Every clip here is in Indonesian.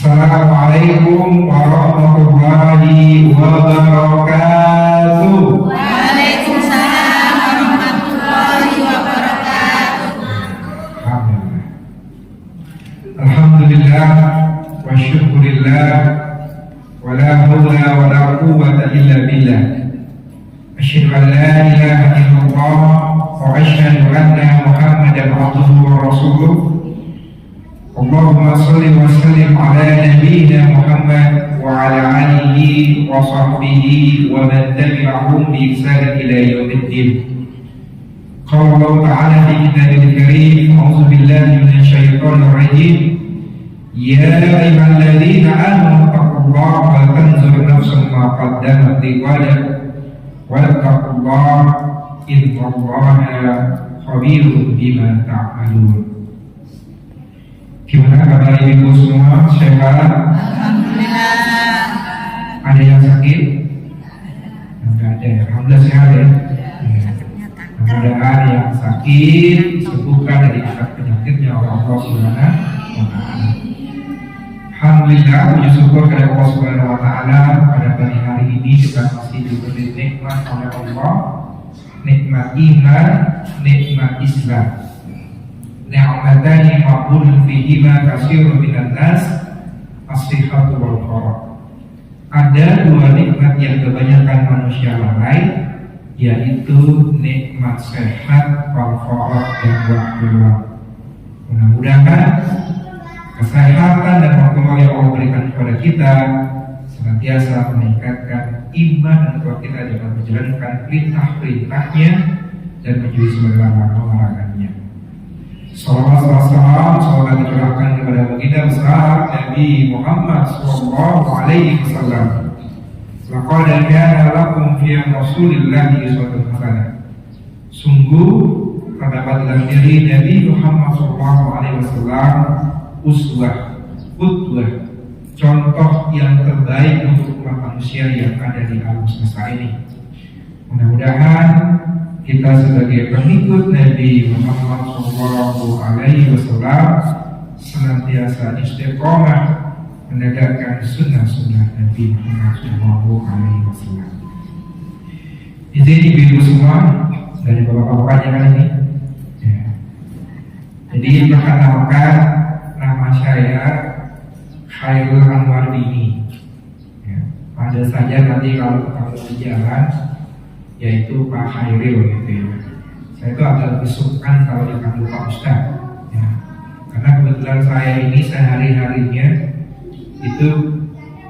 Assalamualaikum warahmatullahi wabarakatuh. Waalaikumsalam warahmatullahi wabarakatuh. Alhamdulillah wa syukurillah wa la hawla wa la quwwata illa billah. Asyhadu an la ilaha illallah wa asyhadu anna Muhammadan abduhu wa rasuluh. Allahumma shalli wa sallim ala nabiyyina Muhammad wa ala alihi wa sahbihi wa man tabi'ahum bi ihsan ila yaumiddin. Qala Allah ta'ala fi kitabil karim, a'udzu billahi minasy syaithanir rajim. Ya ayyuhalladzina amanu taqullaha wa tanzur nafsun ma qaddamat lighadin wattaqullaha innallaha khabirun bima ta'malun. Gimana kabar ibu semua? Sehat? Alhamdulillah. Ada yang sakit? Enggak ada. Alhamdulillah sehat ya. Mudah-mudahan yang sakit disembuhkan dari akar penyakitnya oleh Allah Subhanahu wa Ta'ala. Alhamdulillah, puji syukur kepada Allah Subhanahu wa Ta'ala, pada pagi hari ini kita masih diberi nikmat oleh Allah, nikmat iman, nikmat Islam. Ni'matani maqbulun fihima katsirun minan nas, as-sihhatu wal faragh. Ada dua nikmat yang kebanyakan manusia lalai, yaitu nikmat sehat, wal faragh, dan waktu luang. Mudah-mudahan kesehatan dan waktu luang yang Allah berikan kepada kita senantiasa meningkatkan iman dan kuat kita dalam menjalankan perintah-perintahnya dan menjauhi larangan-larangannya. Salawat dicurahkan kepada baginda besar Nabi Muhammad sallallahu alaihi wasallam. Laqad kana lakum fi Rasulillahi uswatun hasanah. Sungguh terdapat dalam diri Nabi Muhammad sallallahu alaihi wasallam uswah, qudwah, contoh yang terbaik untuk umat manusia yang ada di alam semesta ini. Mudah-mudahan kita sebagai pengikut Nabi Muhammad sallallahu alaihi wasallam senantiasa istiqomah menegakkan sunnah-sunnah Nabi Muhammad sallallahu alaihi wasallam. Jadi ibu semua dari bapak-bapaknya kali ini. Ya. Jadi perkenalkan, nama saya Khairul Anwar Dini. Ya. Pada saja nanti kalau di jalan yaitu Pak Khairil gitu ya. Saya itu agak lebih suka kalau dipanggil Pak Ustadz ya. Karena kebetulan saya ini sehari-harinya itu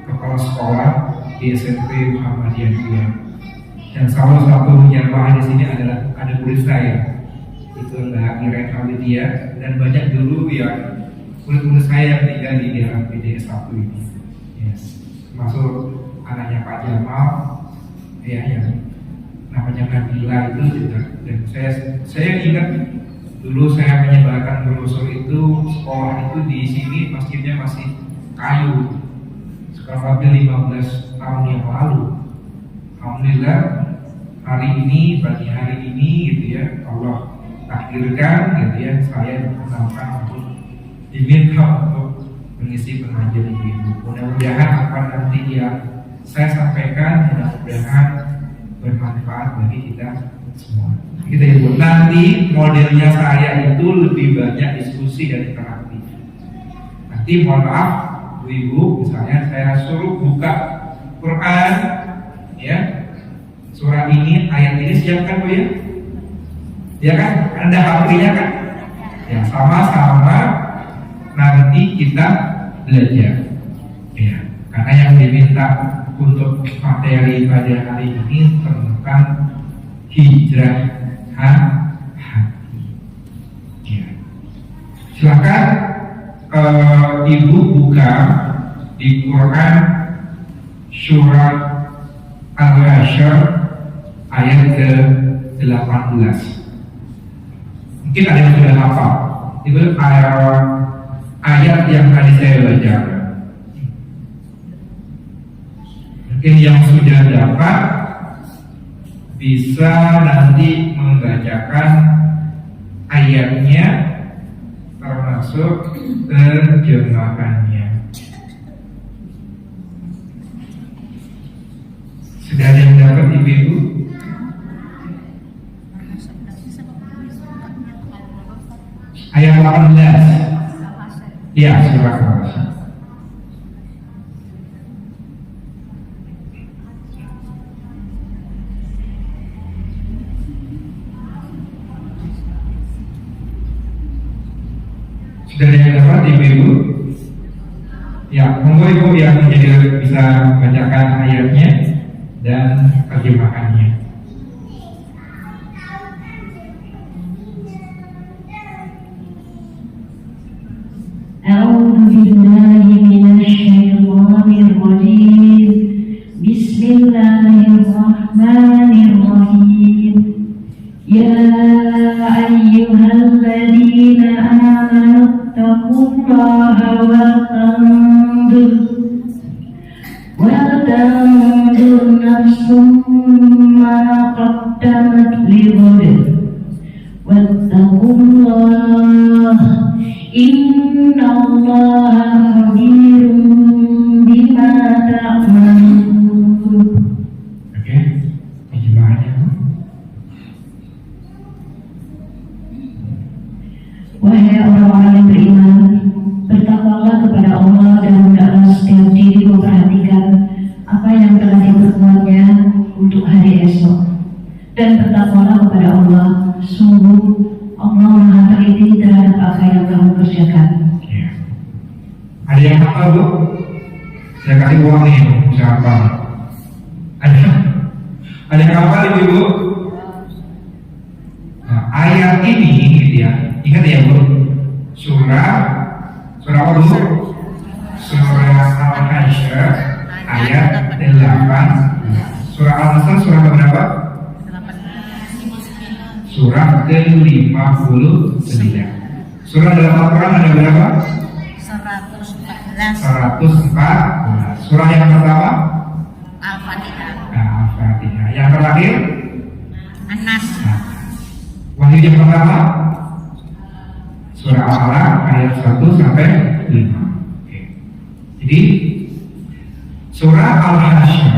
kepala sekolah di SMP Muhammadiyah 2. Dan salah satu yang bahan di sini adalah ada murid saya, itu adalah Iren Halidia, dan banyak dulu yang murid-murid saya yang tinggal di daerah PDS 1 ini. Ya. Termasuk anaknya Pak Jamal ya, yang namanya Nabila itu juga. Dan saya ingat dulu saya menyebarkan brosur itu, sekolah itu di sini masjidnya masih kayu, sekarang lebih 15 tahun yang lalu. Alhamdulillah hari ini, pagi hari ini gitu ya, Allah takdirkan gitu ya, saya diperkenalkan untuk diminta untuk mengisi pengajian ibu. Mudah-mudahan apa nanti yang saya sampaikan mudah-mudahan bermanfaat bagi kita semua. Kita ibu, nanti modelnya saya itu lebih banyak diskusi dan interaktif. Nanti mohon maaf ibu, misalnya saya suruh buka Quran ya, surah ini, ayat ini, siapkan Bu ya? Ya kan? Ada HP-nya kan? Ya, sama-sama nanti kita belajar. Ya, karena yang diminta untuk materi pada hari ini tentang hijrah hati. Ya. Silakan ibu buka di Quran surat Al-Hasyr ayat ke-18. Mungkin ada yang sudah hafal. Itu ayat yang tadi saya bacakan. Mungkin yang sudah dapat bisa nanti membacakan ayatnya termasuk terjemahannya. Sudah ada yang dapat ibu-ibu? Ayat 18. Iya, surah Al-Hasyr. Sudah ada yang dapat ibu-ibu? Ya, monggo ibu yang menjadi bisa membacakan ayatnya dan terjemahannya. أعوذ بالله من الشيطان الرجيم بسم الله الرحمن الرحيم يا أيها الذين آمنوا اتقوا الله ولتنظر نفس ما قدمت لغد واتقوا الله إن الله خبير بما تعملون. Oke, terjemahannya. Wahai orang-orang yang beriman, bertakwalah kepada Allah dan hendaklah setiap diri memperhatikan apa yang telah diperbuatnya untuk hari esok. Dan bertakwalah kepada Allah, sungguh Allah Maha teliti terhadap apa yang kamu kerjakan. Ya. Ada yang hafal bu? Saya kasih uang nih, bisa hafal. Ada yang hafal ibu? Nah, ayat ini gitu ya. Ingat ya bu, surah apa bu? Surah Al-Hasyr ayat 8. Surah Al-Hasyr surah berapa? Surah ke-59. Surah dalam Al-Quran ada berapa? 114. Surah yang pertama? Al-Fatihah. Nah, Al-Fatihah. Yang terakhir? An-Nas. Nah, Wahyu yang pertama? Surah Al-Alaq ayat 1 sampai 5. Oke. Jadi surah Al-Hasyr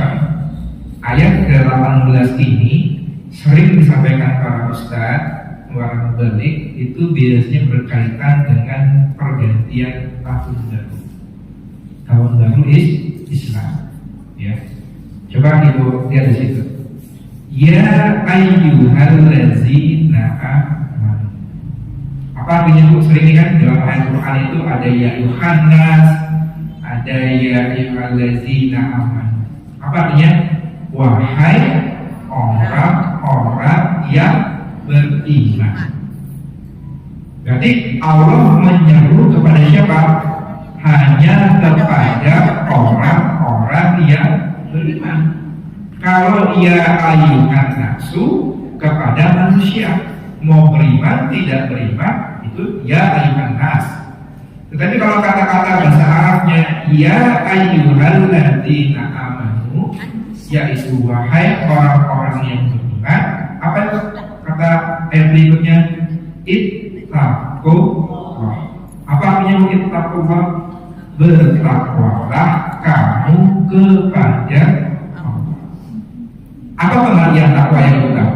ayat ke-18 ini sering disampaikan para ustadz, para mubalik itu biasanya berkaitan dengan pergantian tahun baru. Tahun baru Islam. Ya. Coba ibu lihat di situ. Ya ayyuhallazina amanu. Apa artinya bu? Sering kan dalam ayat Quran itu ada ya Yuhannas, ada ya ayyuhallazina amanu. Apa artinya? Wahai orang-orang yang beriman. Berarti Allah menyeru kepada siapa? Hanya kepada orang-orang yang beriman. Kalau ia ayuhan nafsu kepada manusia, mau beriman tidak beriman itu ya ayuhan nas. Tetapi kalau kata-kata bahasa Arabnya ya ayyuhalladzina amanu, yaitu wahai orang-orang yang beriman, apa itu kata ayat berikutnya? Ittaqullah. Apa artinya ittaqullah? Bertakwalah kamu kepada Allah. Apa pengertian takwa yang benar?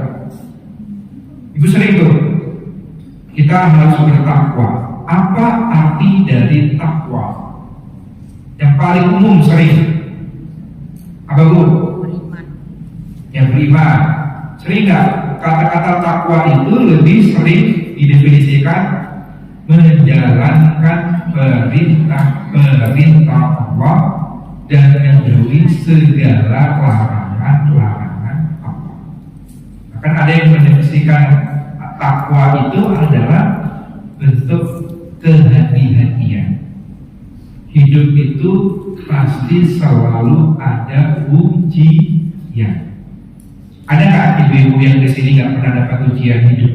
Ibu sering tuh kita harus bertakwa. Apa arti dari takwa? Yang paling umum sering apa bu? Yang beriman. Sering nggak kata-kata takwa itu lebih sering didefinisikan menjalankan perintah Allah dan menjauhi segala larangan Allah. Bahkan ada yang mendefinisikan takwa itu adalah bentuk kehati-hatian. Hidup itu pasti selalu ada ujian. Ada nggak ibu-ibu yang kesini nggak pernah dapat ujian hidup?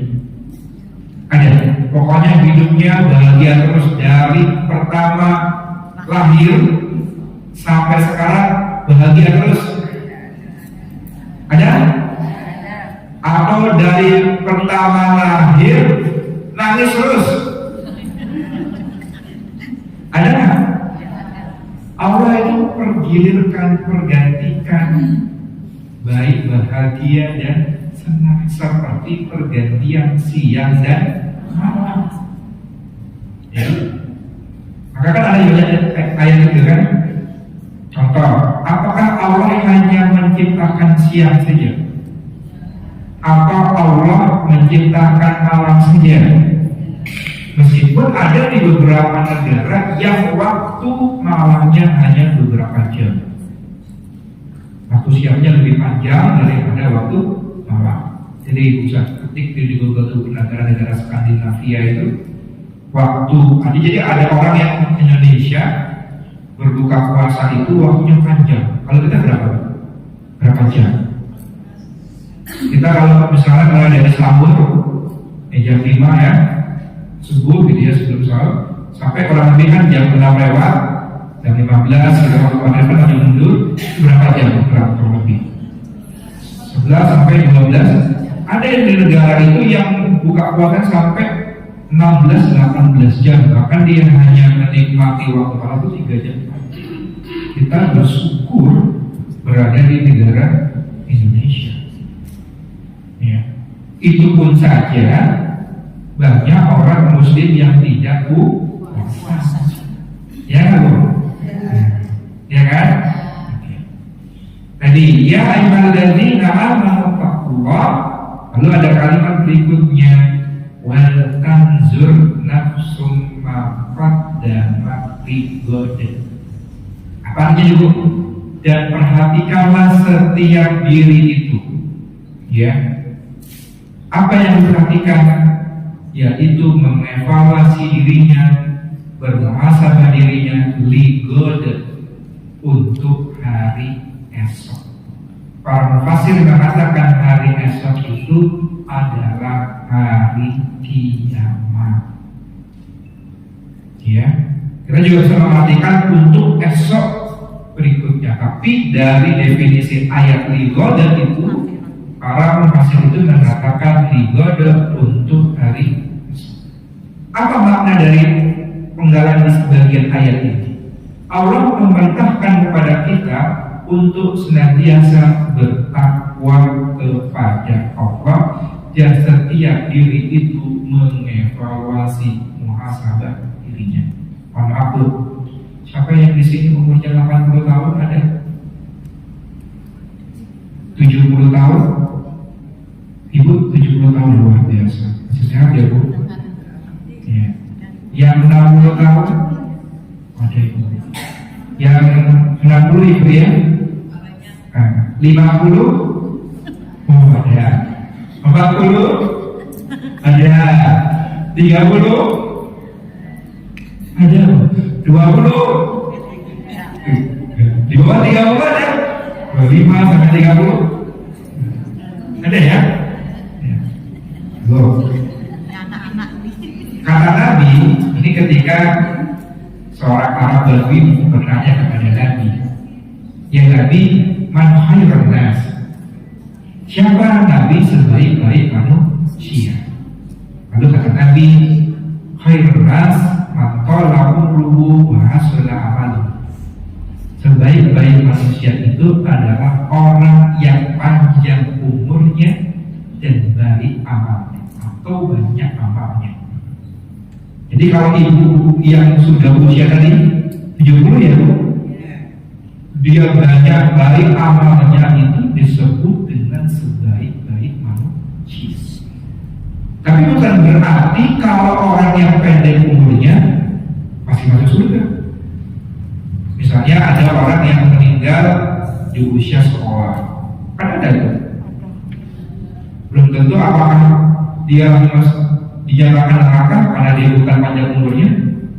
Ada. Pokoknya hidupnya bahagia terus dari pertama lahir sampai sekarang bahagia terus. Ada? Atau dari pertama lahir nangis terus? Ada nggak? Allah itu pergilirkan, pergantikan baik, bahagia dan senang seperti pergantian siang dan malam. Ya. Maka kan ada juga ayat itu kan. Contoh, apakah Allah hanya menciptakan siang saja? Apa Allah menciptakan malam saja? Meskipun ada di beberapa negara yang waktu malamnya hanya beberapa jam, waktu siangnya lebih panjang daripada waktu malam. Jadi bisa ketik di Google tuh negara-negara Skandinavia itu waktu. Jadi ada orang yang Indonesia berbuka puasa itu waktunya panjang. Kalau kita berapa jam? Kita kalau misalnya mulai dari sahur jam 5 ya, subuh gitu ya, sebelum sahur sampai kurang lebih kan jam 6 lewat, jam 15 kita waktu maju mundur, berapa jam kurang lebih? 11 sampai 12. Ada yang di negara itu yang buka puasa sampai 16-18 jam, bahkan dia hanya menikmati waktu malam itu 3 jam. Kita bersyukur berada di negara Indonesia. Ya. Itu pun saja banyak orang Muslim yang tidak puasa. Ya kan? Ya kan? Tadi ya ayyuhalladzina amanu taqullah. Lalu ada kalimat berikutnya, wal tanzur nafsum ma qaddamat lighad. Apa artinya itu? Dan perhatikanlah setiap diri itu. Ya. Apa yang diperhatikan? Yaitu mengevaluasi dirinya, bermuhasabah dirinya lighad, untuk hari esok. Para mufassir mengatakan hari esok itu adalah hari kiamat. Ya, kita juga bisa mengartikan untuk esok berikutnya. Tapi dari definisi ayat lighad itu, para mufassir itu mengatakan lighad untuk hari esok. Apa makna dari penggalan di sebagian ayat ini? Allah memerintahkan kepada kita untuk senantiasa bertakwa kepada Allah, dan setiap diri itu mengevaluasi muhasabah dirinya. Mohon maaf, siapa yang di sini umurnya 80 tahun ada? 70 tahun? Ibu 70 tahun luar biasa. Masih sehat ya Bu? Ya. Yang 60 tahun? Ada Ibu. Yang 60 Ibu ya? 50? Oh ada. 40? Ada. 30? Ada. 20? Di bawah 30 ada? 25 sampai 30? Ada ya? Loh. Kata Nabi, ini ketika seorang Arab Badui bertanya kepada Nabi, ya Nabi, man khairun nas? Siapa Nabi sebaik-baik manusia? Lalu kata Nabi, khairun nas man tala umruhu wa hasuna amaluhu. Sebaik-baik manusia itu adalah orang yang panjang umurnya dan baik amalnya atau banyak amalnya. Jadi kalau ibu yang sudah usia tadi 70 ya Bu, dia banyak baik amalnya, itu disebut dengan sebaik-baik manusia. Tapi bukan berarti kalau orang yang pendek umurnya masih masuk surga. Misalnya ada orang yang meninggal di usia sekolah, kan ada itu. Belum tentu apakah dia dinyatakan neraka karena dia bukan panjang umurnya,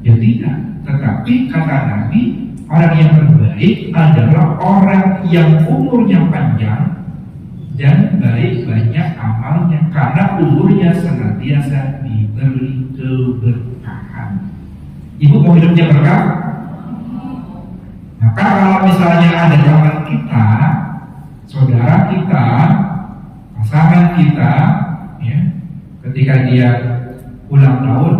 ya tidak. Tetapi kata Nabi, orang yang terbaik adalah orang yang umurnya panjang dan baik banyak amalnya, karena umurnya senantiasa diberi keberkahan. Ibu mau hidupnya berkah? Maka kalau misalnya ada teman kita, saudara kita, pasangan kita, ya, ketika dia ulang tahun,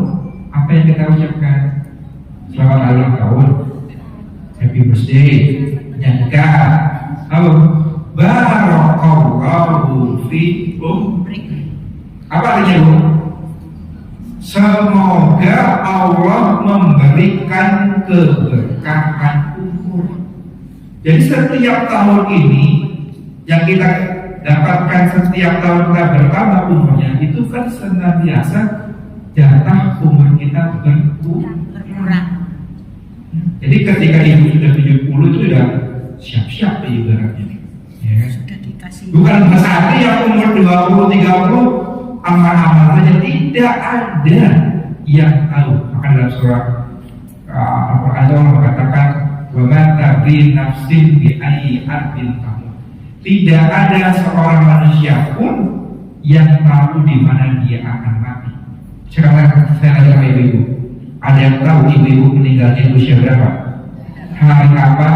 apa yang kita ucapkan? Selamat ulang tahun, happy birthday, nyanyikan. Halo, Barakallahu fikum. Apa artinya Bu? Semoga Allah memberikan keberkahan umur. Jadi setiap tahun ini yang kita dapatkan, setiap tahun kita bertambah umurnya, itu kan senantiasa jatah umur kita berkurang. Jadi ketika ibu sudah 70 itu sudah siap-siap ibaratnya. Ya. Sudah dikasih. Bukan berarti yang umur 20-30 aman-aman saja, tidak ada yang tahu. Maka dalam surah Al-Quran Allah mengatakan wa ma tadri nafsin bi ayyi ardin tamut. Tidak ada seorang manusia pun yang tahu di mana dia akan mati. Sekarang saya tanya sama ibu-ibu, ada yang tahu ibu-ibu meninggalnya usia berapa? Hari apa?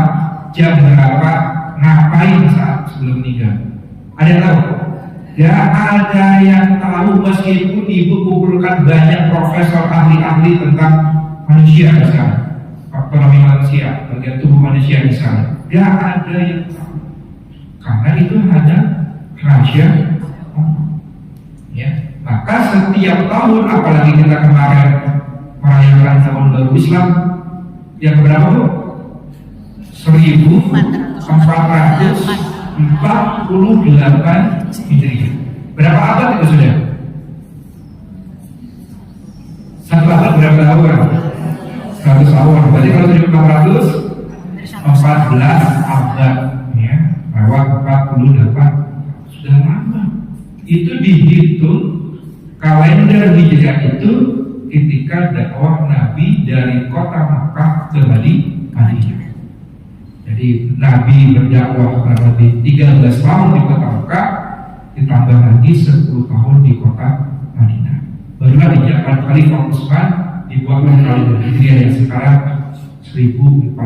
Jam berapa? Ngapain saat sebelum meninggal? Ada yang tahu? Gak ada yang tahu, meskipun ibu kumpulkan banyak profesor ahli-ahli tentang manusia misalnya, ekonomi manusia, bagian tubuh manusia misalnya. Gak ada yang tahu, karena itu hanya rahasia. Ya, maka setiap tahun, apalagi kita kemarin merayakan tahun baru Islam yang berapa Bu? 1448 Hijriah. Berapa abad itu sudah? Satu abad berapa tahun? 100 tahun. Berarti kalau 1414 abad, ya, lewat 48 sudah lama. Itu dihitung kalender Hijriah itu ketika dakwah Nabi dari kota Makkah ke Madinah. Jadi Nabi berdakwah kurang lebih 13 tahun di kota Makkah, ditambah lagi 10 tahun di kota Madinah. Barulah di zaman Khalifah Utsman dibuatlah kalender Hijriah yang sekarang 1448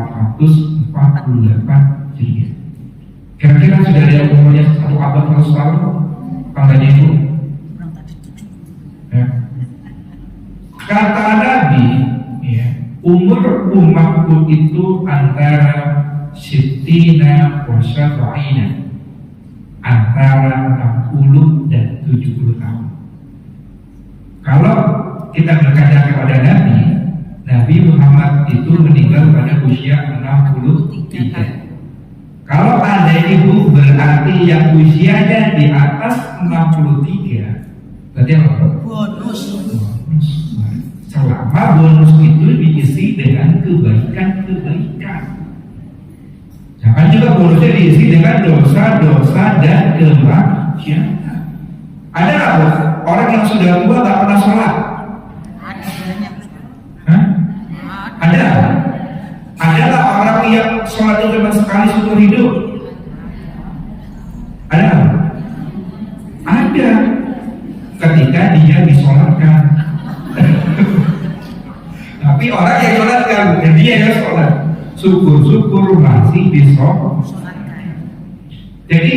Hijriah. Kira-kira sudah ada yang umurnya 1 abad 100 tahun? Tandanya itu? Ya. Kata Nabi, ya, umur umatku itu antara Sittina wa Syafa'ina, antara 60 dan 70 tahun. Kalau kita berkaca kepada Nabi Muhammad itu meninggal pada usia 63. Kalau ada ibu berarti yang usianya di atas 63, berarti apa? Bonus. Selama bonus itu diisi dengan kebaikan-kebaikan. Jangan juga bonusnya diisi dengan dosa-dosa dan kemaksiatan. Ada nggak orang yang sudah tua nggak pernah sholat? Ada banyak. Hah? Ada? Ada nggak orang yang sholat itu cuma sekali seumur hidup? Ada? Ada. Ketika dia disolatkan. Tapi orang yang sholatkan, dia yang sholat. Syukur-syukur masih disolatkan. Jadi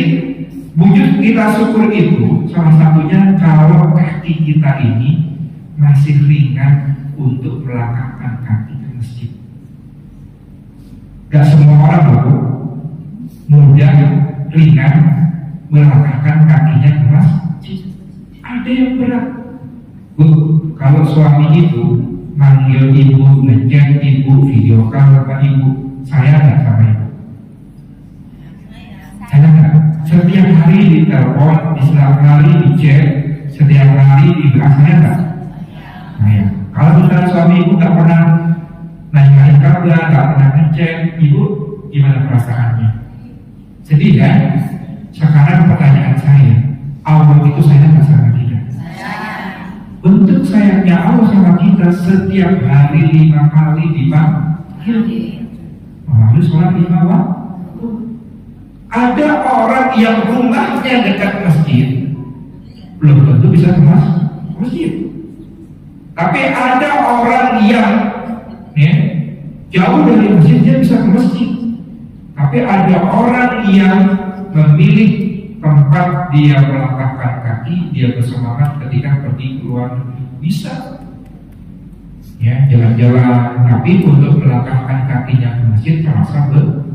wujud kita syukur itu salah satunya kalau kaki kita ini masih ringan untuk melangkahkan kaki ke masjid. Gak semua orang loh mudah ringan melangkahkan kakinya ke masjid. Ada yang berat. Bu, kalau suami ibu manggil ibu, ngechat ibu, video call sama ibu, saya nggak sama ibu. Saya nggak. Setiap hari di telepon, setiap hari di chat, setiap hari di saya nggak. Saya. Kalau misalnya suami ibu nggak pernah nanyain kabar, nggak pernah ngechat, ibu gimana perasaannya? Sedih kan? Sekarang pertanyaan saya, Allah itu saya nggak sama dia? Bentuk sayangnya Allah sama kita setiap hari 5 kali dipanggil. Lalu sholat 5 waktu. Ada orang yang rumahnya dekat masjid, belum tentu bisa ke masjid. Tapi ada orang yang jauh dari masjid, dia bisa ke masjid. Tapi ada orang yang memilih tempat dia melangkahkan kaki, dia bersemangat ketika pergi keluar bisa, ya, jalan-jalan. Tapi untuk melangkahkan kakinya ke masjid terasa berat.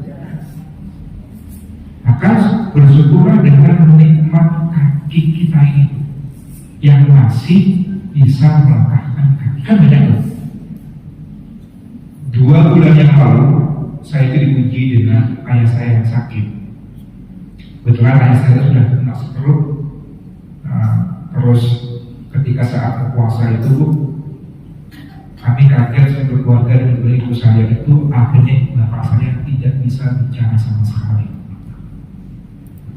Maka bersyukurlah dengan nikmat kaki kita ini yang masih bisa melangkahkan kaki. Kan banyak loh. 2 bulan yang lalu saya itu diuji dengan ayah saya yang sakit. Kebetulan ayah saya sudah kena stroke. Terus ketika saat puasa itu kami kaget untuk keluarga dan juga ibu saya itu akhirnya bapak saya tidak bisa bicara sama sekali.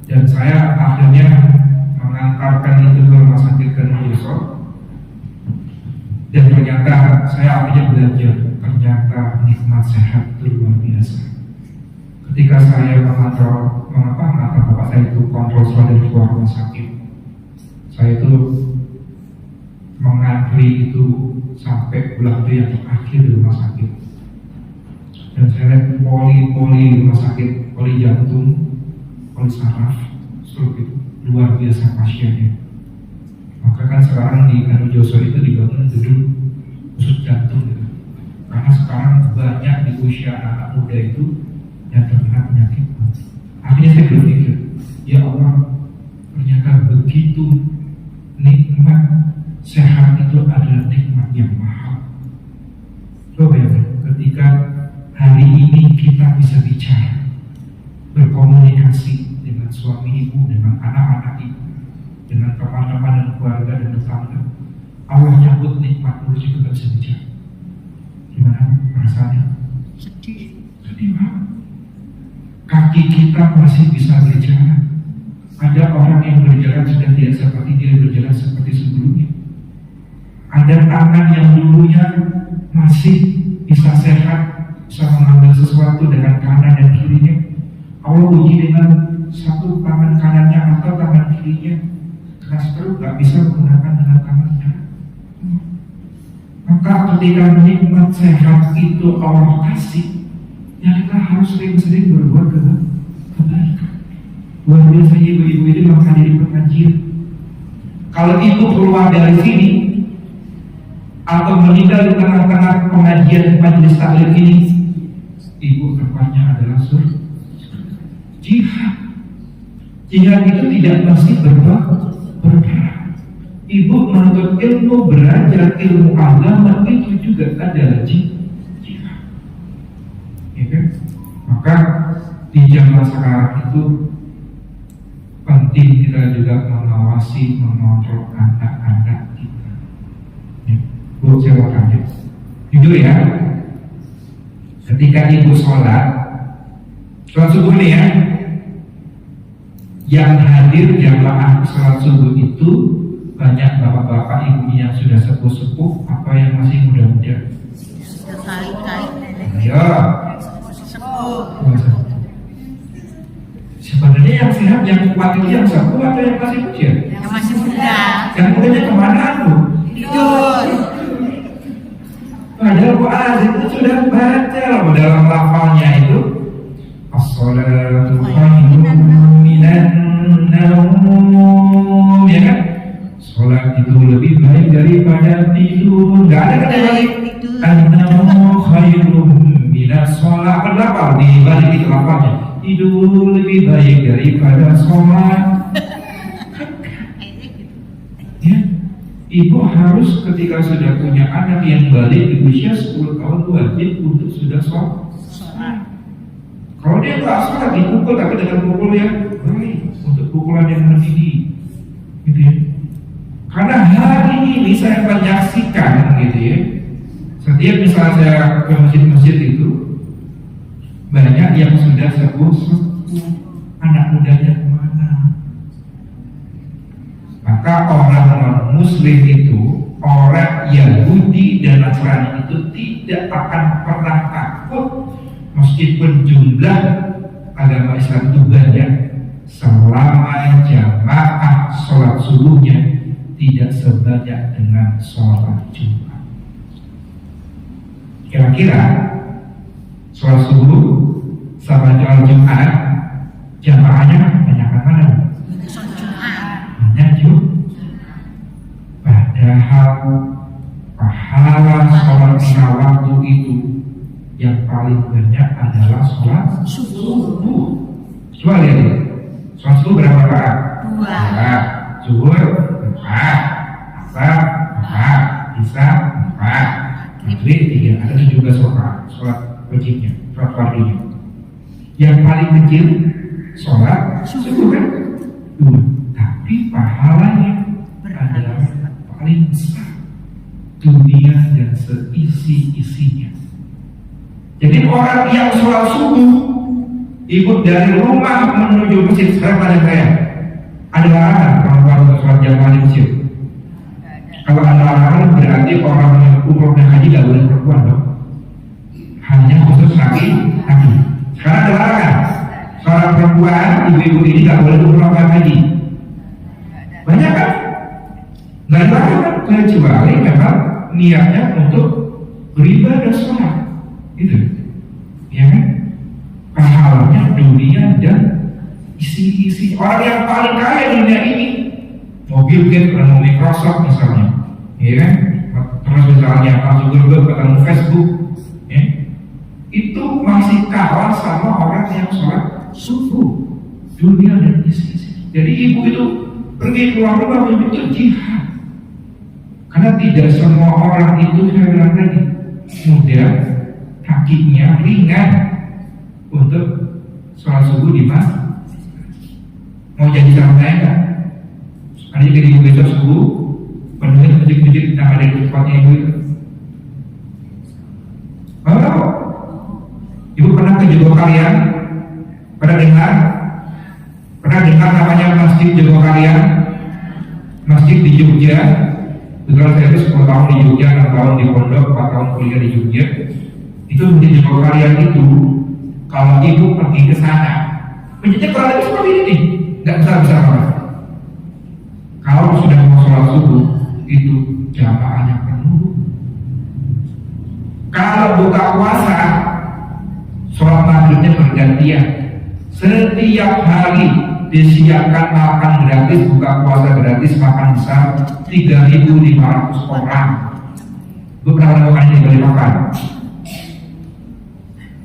Dan saya akhirnya mengantarkan itu ke rumah sakit Ganuyoso. Dan ternyata saya akhirnya belajar, ternyata nikmat sehat itu luar biasa. Ketika saya mengantar bapak saya itu kontrol dari keluar rumah sakit, saya itu mengantri itu sampai bulan yang terakhir di rumah sakit. Dan saya lihat poli rumah sakit, poli jantung, poli saraf, stroke itu luar biasa pasiennya. Maka kan sekarang di Ganuyoso itu dibangun gedung khusus jantung gitu. Karena sekarang banyak di usia anak muda itu yang terkena penyakit. Akhirnya saya berpikir, ya Allah, ternyata begitu nikmat sehat itu adalah nikmat yang mahal. Coba ya, ketika hari ini kita bisa bicara, berkomunikasi dengan suami ibu, dengan anak-anak ibu, dengan teman-teman dan keluarga dan tetangga, Allah nyambut nikmat terus itu gak bisa bicara. Gimana perasaannya? Sedih banget. Kaki kita masih bisa berjalan. Ada orang yang berjalan sudah tidak seperti dia berjalan seperti sebelumnya. Ada tangan yang dulunya masih bisa sehat, bisa mengambil sesuatu dengan kanan dan kirinya. Allah uji dengan satu tangan kanannya atau tangan kirinya. Karena stroke gak bisa menggunakan dengan tangannya. Maka ketika nikmat sehat itu Allah kasih, ya kita harus sering-sering berbuat kebaikan. Luar biasa ibu-ibu ini menghadiri pengajian. Kalau ibu keluar dari sini atau meninggal di tengah-tengah pengajian majelis taklim ini, ibu tempatnya adalah surga. Jihad. Jihad itu tidak mesti berperang. Ibu menuntut ilmu, belajar ilmu agama itu juga adalah jihad. Ya kan? Maka di zaman sekarang itu penting kita juga mengawasi, mengontrol anak-anak kita. Ya. Bu, saya mau tanya, jujur ya, ketika ibu sholat subuh nih ya, yang hadir jamaah sholat subuh itu banyak bapak-bapak ibunya yang sudah sepuh-sepuh apa yang masih muda-muda? Sudah kait-kait nenek. Ayo. Sepuh. Sebenarnya yang sehat, yang kuat itu yang sepuh atau yang masih muda? Yang masih muda. Yang mudanya kemana tuh? Tidur. Padahal Bu Aziz itu sudah baca loh dalam lafalnya itu as-salatu khairun minan naum, ya kan? Sholat itu lebih baik daripada tidur. Gak ada kata lain. An-naum khairun minas sholat. Kenapa? Dibalik itu lafalnya. Tidur lebih baik daripada sholat. Ya. Ibu harus ketika sudah punya anak yang balik di usia 10 tahun wajib untuk sudah sholat. Kalau dia nggak sholat dipukul, tapi dengan pukul yang baik, untuk pukulan yang mendidik, gitu ya. Karena hari ini saya menyaksikan, gitu ya, setiap misalnya saya ke masjid-masjid itu banyak yang sudah sepuh, anak mudanya kemana? Maka orang non-Muslim itu, orang Yahudi dan Nasrani itu tidak akan pernah takut meskipun jumlah agama Islam itu banyak, selama jamaah sholat subuhnya tidak sebanyak dengan sholat Jumat. Kira-kira sholat subuh sama sholat Jumat jamaahnya banyak mana? Sholat Jumat. Banyak juga. Padahal pahala sholat lima waktu itu yang paling banyak adalah sholat subuh. Coba lihat ya. Sholat subuh berapa rakaat? 2. Ya, zuhur 4, asar 4, isya 4, maghrib 3. Ada 17 rakaat sholat wajibnya, sholat fardunya. Yang paling kecil sholat subuh kan? 2. Tapi pahalanya adalah paling besar, dunia dan seisi-isinya. Jadi orang yang sholat subuh ikut dari rumah menuju masjid, sekarang pada saya ada larangan perempuan untuk sholat jamaah di masjid. Kalau ada larangan berarti orang yang umroh dan haji tidak boleh perempuan dong. Hanya khusus laki. Sekarang ada larangan seorang perempuan, ibu-ibu ini tidak boleh umroh dan haji. Banyak kan? Nggak ada larangan kecuali memang niatnya untuk beribadah sholat, gitu, ya kan? Pahalanya dunia dan isi-isi. Orang yang paling kaya di dunia ini, mobil Gates, mau Microsoft misalnya, ya kan? Terus misalnya Mark Zuckerberg ketemu Facebook, ya, itu masih kalah sama orang yang sholat subuh, dunia dan isi-isi. Jadi ibu itu pergi keluar rumah itu jihad, karena tidak semua orang itu, saya bilang tadi, mudah, kakinya ringan untuk sholat subuh di masjid. Mau jadi sama saya enggak? Ada jadi ibu besok subuh penuhin masjid-masjid yang ada di tempatnya ibu itu. Mau tahu? Ibu pernah ke Jogokarian? Pernah dengar? Pernah dengar namanya Masjid Jogokarian? Masjid di Jogja. Betul, saya itu 10 tahun di Jogja, 6 tahun di Pondok, 4 tahun kuliah di Jogja. Itu Masjid Jogokarian itu, kalau ibu pergi ke sana, masjidnya kurang lebih seperti ini, nggak besar-besar banget. Kalau sudah mau sholat subuh, itu jamaahnya penuh. Kalau buka puasa, sholat maghribnya bergantian. Setiap hari disiapkan makan gratis, buka puasa gratis, makan besar 3.500 orang. Gue pernah melakukan ini boleh makan.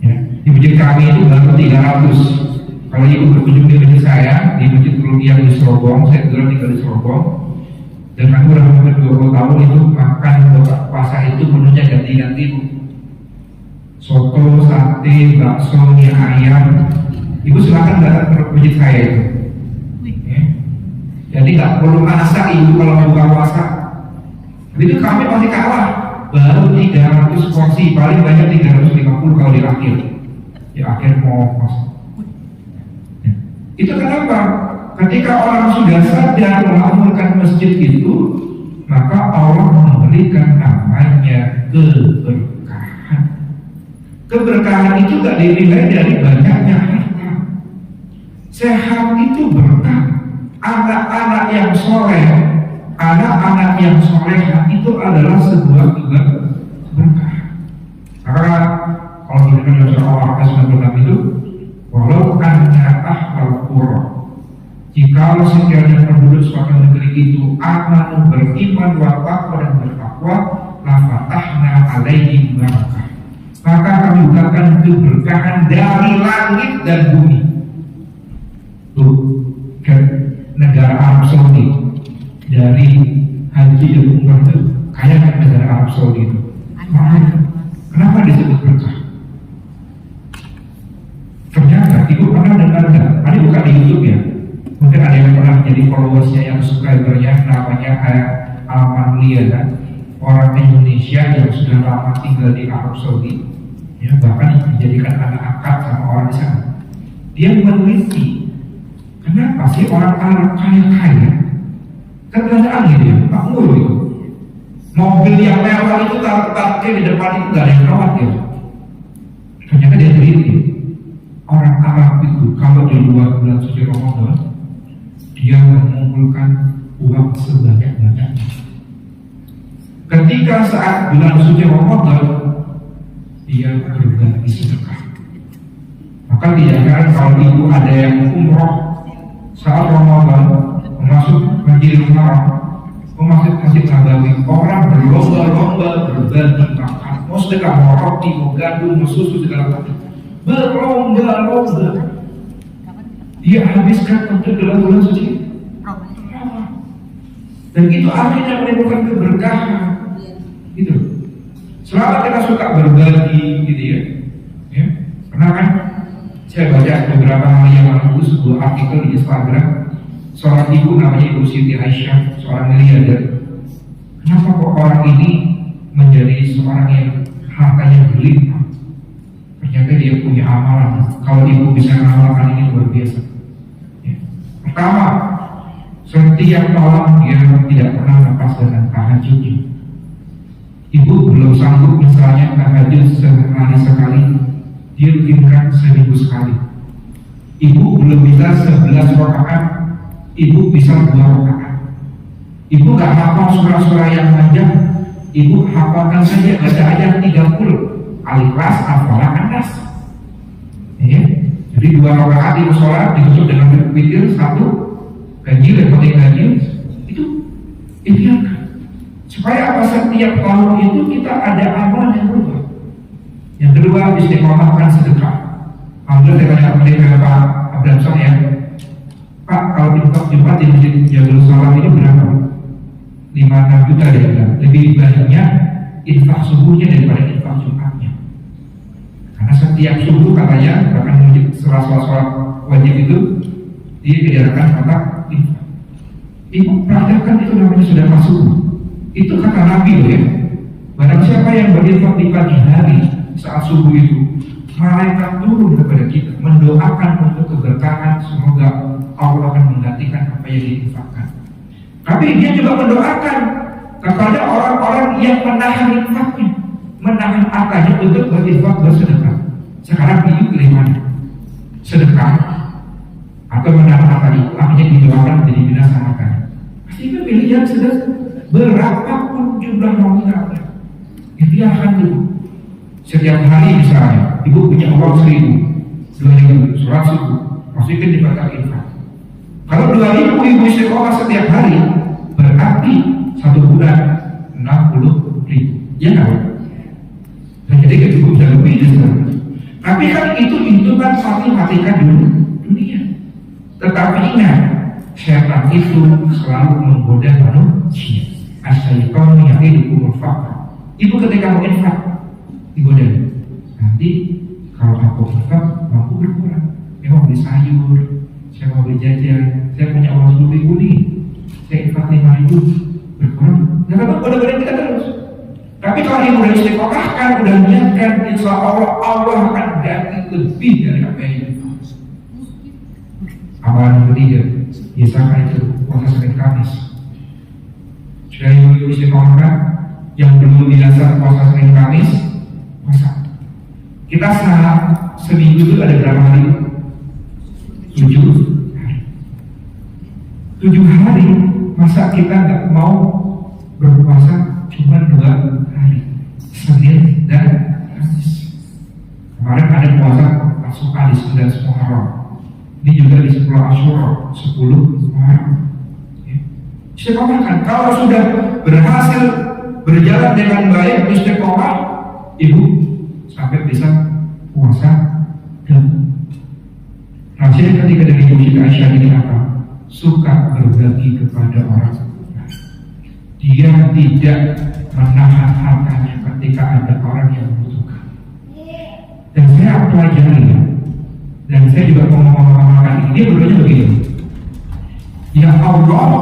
Ya, di masjid kami itu baru 300. Kalau ibu berkunjung di masjid saya, di masjid Rupiah di Serobong, saya dulu tinggal di Serobong, dan aku udah hampir 20 tahun itu makan buka puasa itu menunya ganti-ganti, soto, sate, bakso, mie ayam. Ibu silakan datang ke masjid saya itu. Ya. Jadi nggak perlu masak ibu kalau mau buka puasa. Itu kami masih kalah, baru 300 porsi, paling banyak 350 kalau di akhir. Di akhir mau puasa. Ya. Itu kenapa? Ketika orang sudah sadar memakmurkan masjid itu, maka Allah memberikan namanya keberkahan. Keberkahan itu gak dinilai dari banyaknya harta. Sehat itu berkah. Anak-anak yang soleh, anak-anak yang soleha itu adalah sebuah berkah. Karena kalau kita dalam surah Al-Baqarah 96 itu, walau anna ahlal qura, jika sekiranya penduduk suatu negeri itu amanu, beriman, wattaqwa dan bertakwa, la fatahna alaihim barakah, maka kami bukakan keberkahan dari langit dan bumi. Tuh, ke negara Arab Saudi, dari haji dan umrah itu kaya kan negara Arab Saudi itu. Kenapa disebut berkah? Ternyata ibu pernah dengar nggak? Ada bukan di YouTube ya? Mungkin ada yang pernah jadi followersnya yang subscribernya, namanya Almanulia kan, orang Indonesia yang sudah lama tinggal di Arab Saudi, ya, bahkan dijadikan anak angkat sama orang di sana. Dia meneliti kenapa sih orang Arab kaya-kaya kan gak ada angin ya, makmur gitu. Mobil yang mewah itu taruh-taruh di depan itu gak ada yang rawat ya. Ternyata dia teliti, orang Arab itu kalau di luar bulan suci Ramadan, dia mengumpulkan uang sebanyak-banyaknya. Ketika saat bulan suci Ramadan, dia berbagi sedekah. Maka tidak heran kalau ibu ada yang umroh saat Ramadan, masuk Masjidil Haram, masuk Masjid Nabawi, orang berlomba-lomba berbagi makan, mau sedekah, mau roti, mau gandum, mau susu, segala macam, berlomba-lomba. dia habiskan untuk bulan suci Ramadan. Dan itu artinya menimbulkan keberkahan. Gitu. Selama kita suka berbagi, gitu ya. Pernah kan? Saya baca beberapa hari yang lalu sebuah artikel di Instagram. Seorang ibu namanya Ibu Siti Aisyah, seorang miliarder. Kenapa kok orang ini menjadi seorang yang hartanya berlimpah? Ternyata dia punya amalan. Kalau ibu bisa mengamalkan ini luar biasa. Ya. Pertama, setiap malam dia tidak pernah lepas dengan tahajudnya. Ibu belum sanggup misalnya tahajud sehari sekali, dia rutinkan seminggu sekali. Ibu belum bisa 11 rakaat, ibu bisa 2 rakaat. Ibu gak hafal surah-surah yang panjang, ibu hafalkan saja baca ayat 30, Al-Ikhlas, Al-Falaq, An-Nas. Ya. Jadi 2 rakaat ibu sholat ditutup dengan witir 1, ganjil dan paling ganjil itu ikhtiarkan. Supaya apa? Setiap tahun itu kita ada amal yang berubah. Yang kedua, istiqomahkan sedekah. Alhamdulillah saya tanya kepada Pak Abdul ya, Pak, kalau infak Jumat di Masjid Jabal Salam ini berapa? 5-6 juta dia bilang. Lebih banyaknya infak subuhnya daripada infak Jumatnya. Karena setiap subuh katanya, bahkan setelah sholat wajib itu dia diadakan kata infak. Ibu praktekkan itu namanya sudah masuk. Itu kata Nabi loh ya. Barang siapa yang berinfak di pagi hari saat subuh itu, malaikat turun kepada kita mendoakan untuk keberkahan, semoga Allah akan menggantikan apa yang diinfakkan. Tapi dia juga mendoakan kepada orang-orang yang menahan infaknya, menahan hartanya untuk berinfak bersedekah. Sekarang ini pilih mana? Sedekah atau menahan harta itu akhirnya didoakan menjadi binasa hartanya. Pasti itu pilihan sudah berapapun jumlah nominalnya. Ikhtiarkan dulu. Setiap hari misalnya, ibu punya uang 1.000, 2.000, sholat subuh, masukin di kotak infak. Kalau 2.000 ibu istiqomah setiap hari, berarti 1 bulan 60.000. Ya nggak? Nah, jadi kita cukup bisa lebih dari sana. Tapi kan itu hitungan mati-matikan dulu dunia. Tetapi ingat, syaitan itu selalu menggoda manusia. Asy-syaitanu ya'idukumul faqr. Ibu ketika mau infak digoda. Nanti kalau aku infak, aku berkurang. Saya mau beli sayur, saya mau beli jajan, saya punya uang 10.000 nih, saya infak 5.000, berkurang. Nah, goda-goda kita terus. Tapi kalau ibu udah istiqomahkan, udah niatkan, insya Allah akan ganti lebih dari apa yang infak. Amalan ketiga, biasakan itu puasa Senin Kamis. Sudah ibu istiqomahkan, yang belum biasa puasa Senin Kamis, puasa. Kita seminggu itu ada berapa hari? 7 hari. 7 hari, masa kita nggak mau berpuasa cuma 2 hari, Senin dan Kamis. Kemarin ada puasa Ashura di 9 Muharram. Ini juga di 10 Asyura, 10 Muharram. Istiqomahkan. Kalau sudah berhasil berjalan dengan baik istiqomah, ibu sampai bisa puasa dan hasilnya ketika dari Ibu Siti Aisyah ini apa? Suka berbagi kepada orang. Dia tidak menahan hartanya ketika ada orang yang membutuhkan. Dan saya pelajari, dan saya juga mau mengamalkan ini. Dia berdoanya begini, ya Allah,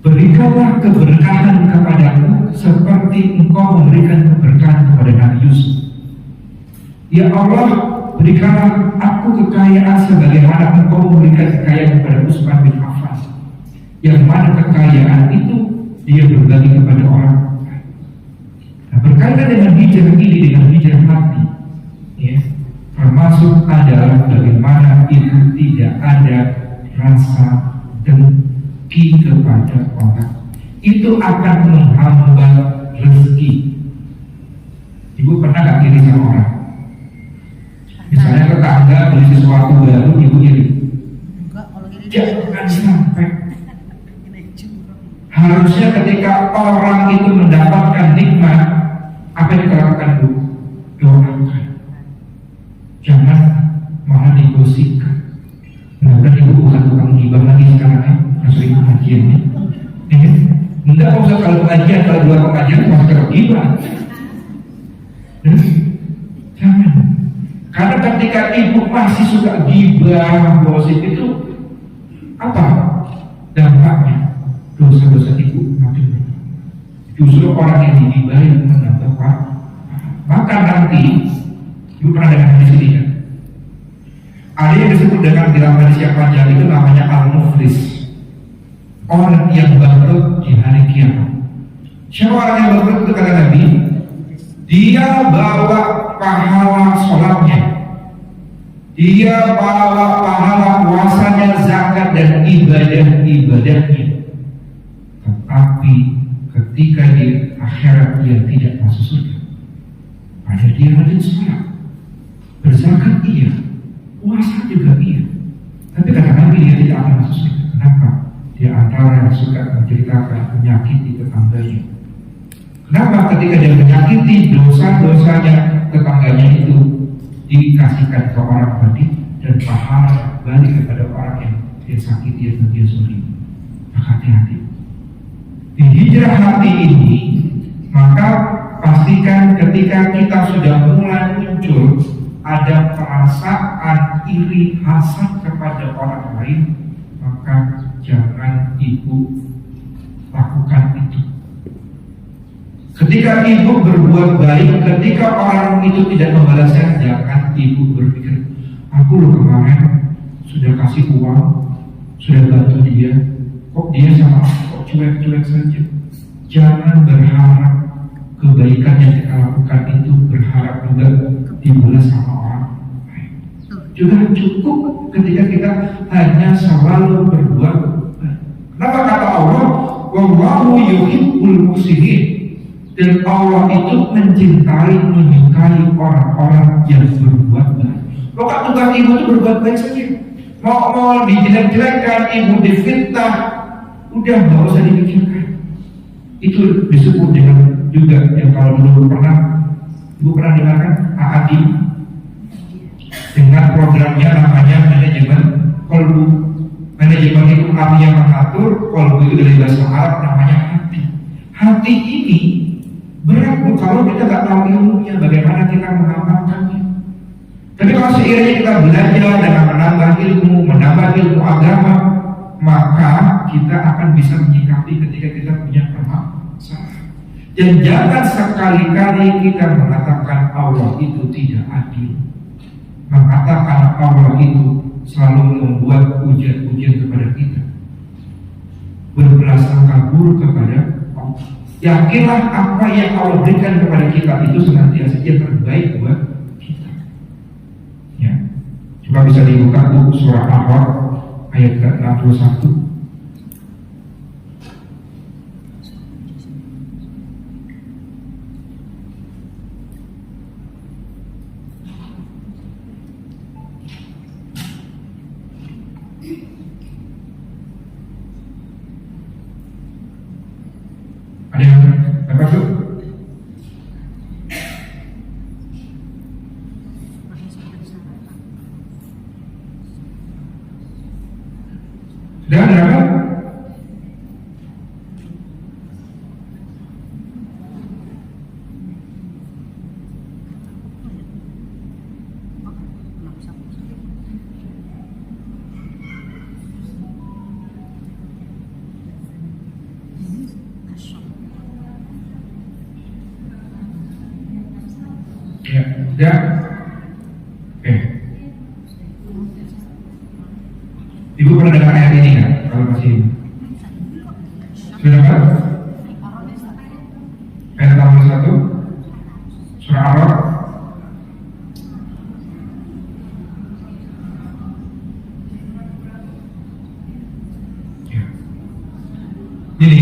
berikanlah keberkahan kepadaku seperti Engkau memberikan keberkahan kepada Nabi Yusuf. Ya Allah, berikanlah aku kekayaan sebagaimana Engkau memberikan kekayaan kepada Utsman bin Affan. Yang mana kekayaan itu dia berbagi kepada orang. Nah, berkaitan dengan hijrah ini, dengan hijrah hati, ya, termasuk adalah bagaimana itu tidak ada rasa dengki kepada orang. Itu akan menghambat rezeki. Ibu pernah gak kiri sama orang? Misalnya tetangga beli sesuatu baru, ibu iri. Jangan sampai. Harusnya ketika orang itu mendapatkan nikmat, apa yang dikatakan Bu? Doakan. Jangan malah digosipkan. Ustaz kalau pengajian, kalau dua pengajian masker gibah. Jangan. Karena ketika ibu masih suka gibah, gosip itu apa dampaknya? Dosa-dosa ibu makin banyak. Justru orang yang digibah yang menambah pahala. Maka nanti ibu pernah dengar hadis ini kan? Ada yang disebut dengan dalam hadis yang panjang itu namanya al-muflis, orang yang bangkrut di hari kiamat. Siapa orang yang bangkrut itu kata Nabi? Dia bawa pahala sholatnya, dia bawa pahala puasanya, zakat dan ibadah-ibadahnya, tetapi ketika di akhirat dia tidak masuk surga. Padahal dia rajin sholat, berzakat iya, puasa juga iya, tapi kata Nabi dia tidak akan masuk surga. Kenapa? Dia antara yang suka menceritakan penyakit di tetangganya. Kenapa? Ketika dia menyakiti dosa-dosanya tetangganya itu dikasihkan ke orang tadi dan pahala balik kepada orang yang dia sakiti atau dia sulit. Maka hati-hati. Di hijrah hati ini, maka pastikan ketika kita sudah mulai muncul ada perasaan iri hasad kepada orang lain, maka jangan ibu lakukan itu. Ketika ibu berbuat baik, ketika orang itu tidak membalasnya, jangan ibu berpikir, aku loh kemarin sudah kasih uang, sudah bantu dia, kok dia sama aku kok cuek-cuek saja. Jangan berharap kebaikan yang kita lakukan itu berharap juga dibalas sama orang lain. Sudah cukup ketika kita hanya selalu berbuat baik. Kenapa kata Allah, wallahu yuhibbul muhsinin? Dan Allah itu mencintai, menyukai orang-orang yang berbuat baik. Maka tugas ibu itu berbuat baik saja. Mau dijelek-jelekkan, ibu difitnah, udah nggak usah dipikirkan. Itu disebut dengan juga yang kalau dulu ibu pernah dengarkan AADI dengan programnya namanya manajemen kolbu. Manajemen itu artinya mengatur, kolbu itu dari bahasa Arab namanya hati. Hati ini berat bu kalau kita nggak tahu ilmunya, bagaimana kita mengamalkannya. Tapi kalau seiringnya kita belajar dengan menambah ilmu agama, maka kita akan bisa menyikapi ketika kita punya permasalahan. Dan jangan sekali-kali kita mengatakan Allah itu tidak adil, mengatakan Allah itu selalu membuat ujian-ujian kepada kita, berprasangka buruk kepada Allah. Yakinlah apa yang Allah berikan kepada kita itu senantiasa yang terbaik buat kita. Ya, coba bisa dibuka buku surah Al-A'raf ayat ke-61. Ada yang dapat tuh? Sudah ada apa? Ya, sudah. Oke. Ibu pernah dengar ayat ini kan? Kalau masih sudah dapat? Ayat 61 surah Al-A'raf. Ya. Ini.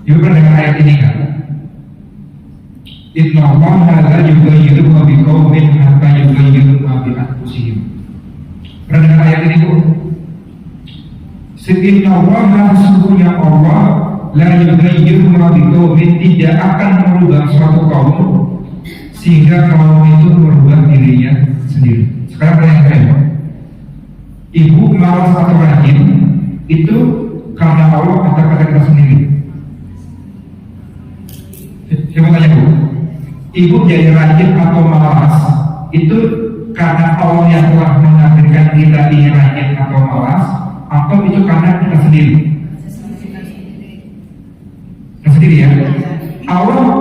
Ibu pernah dengar ayat ini kan? Inna Allah la yughayyiru ma biqaumin hatta yughayyiru ma bi anfusihim. Pernah dengar ayat ini Bu? Inna Allah, sesungguhnya Allah la yughayyiru ma biqaumin, tidak akan merubah suatu kaum sehingga kaum itu merubah dirinya sendiri. Sekarang pertanyaan saya, ibu malas atau rajin itu karena Allah atau karena kita sendiri? Coba tanya Bu, ibu jadi rajin atau malas itu karena Allah yang telah menakdirkan kita ingin rajin atau malas, atau itu karena kita sendiri? Kita sendiri ya. Allah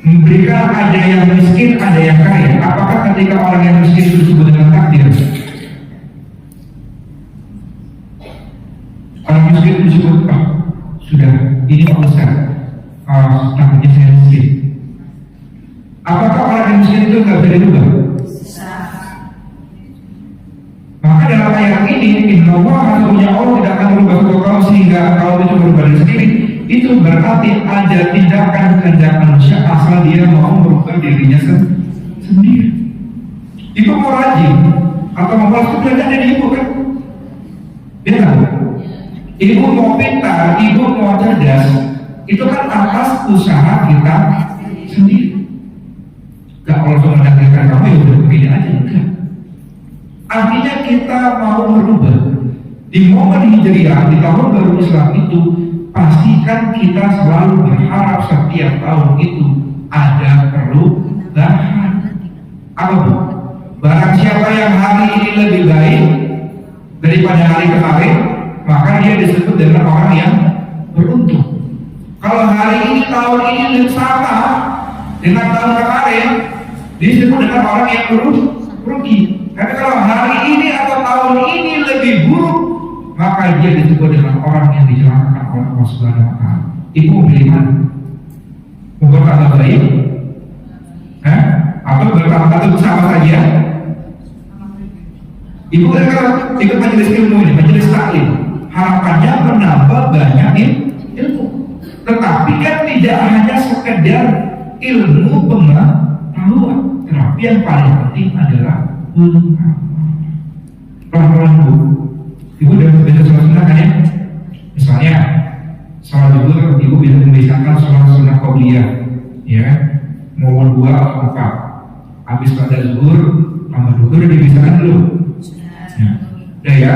memberikan ada yang miskin, ada yang kaya. Apakah ketika orang yang miskin itu disebut dengan takdir? Orang miskin itu disebut, sudah ini Pak Ustaz, takdirnya saya miskin. Apakah orang yang miskin itu nggak bisa dirubah? Maka dalam ayat ini, Inna Allah tidak akan merubah kau sehingga kau itu berubah diri sendiri. Itu berarti ada tindakan kehendak manusia asal dia mau merubah dirinya sendiri. Ibu mau rajin atau mau malas itu belajar dari ibu kan? Dia kan? Ibu mau pintar, ibu mau cerdas, itu kan atas usaha kita sendiri. Gak kalau cuma menakdirkan kamu ya udah begini aja, enggak. Artinya kita mau merubah. Di momen Hijriah, di tahun baru Islam itu, pastikan kita selalu berharap setiap tahun itu ada perubahan. Apa bu? Barang siapa yang hari ini lebih baik daripada hari kemarin, maka dia disebut dengan orang yang beruntung. Kalau hari ini tahun ini lebih sama dengan tahun kemarin, disebut dengan orang yang rugi. Karena kalau hari ini atau tahun ini lebih buruk, maka dia disebut dengan orang yang dicelakakan oleh Allah Subhanahu wa Ta'ala. Ibu pilih mana? Mau berkata baik? Atau berkata bersama saja? Ibu kan kalau ikut majelis ilmu ini, majelis taklim, harapannya menambah banyak ilmu. Tetapi kan tidak hanya sekedar ilmu pengetahuan, tetapi yang paling penting adalah pelan-pelan Bu. Ibu udah biasa sholat sunnah kan ya? Misalnya sholat zuhur, ibu bisa membiasakan sholat sunnah qobliyah, ya, mau 2 atau 4. Habis pada zuhur, tambah zuhur udah dibiasakan dulu. Ya, udah ya.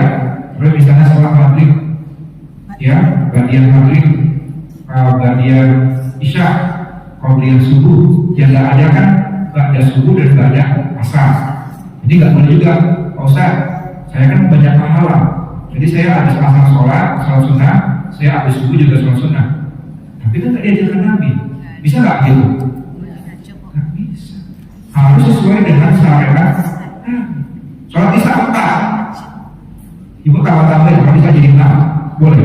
Terus misalnya sholat maghrib, ya, bagian maghrib, bagian isya, qobliyah subuh, yang nggak ada kan? Ba'da subuh dan ba'da asar. Jadi nggak boleh juga, Pak Ustaz, saya kan banyak pahala. Jadi saya habis asar sholat sunnah, saya habis subuh juga sholat sunnah. Tapi kan nggak diajarkan Nabi. Bisa nggak gitu? Nggak bisa. Harus sesuai dengan syariat. Sholat isya 4, ibu tambah sholat isya jadi 6, boleh.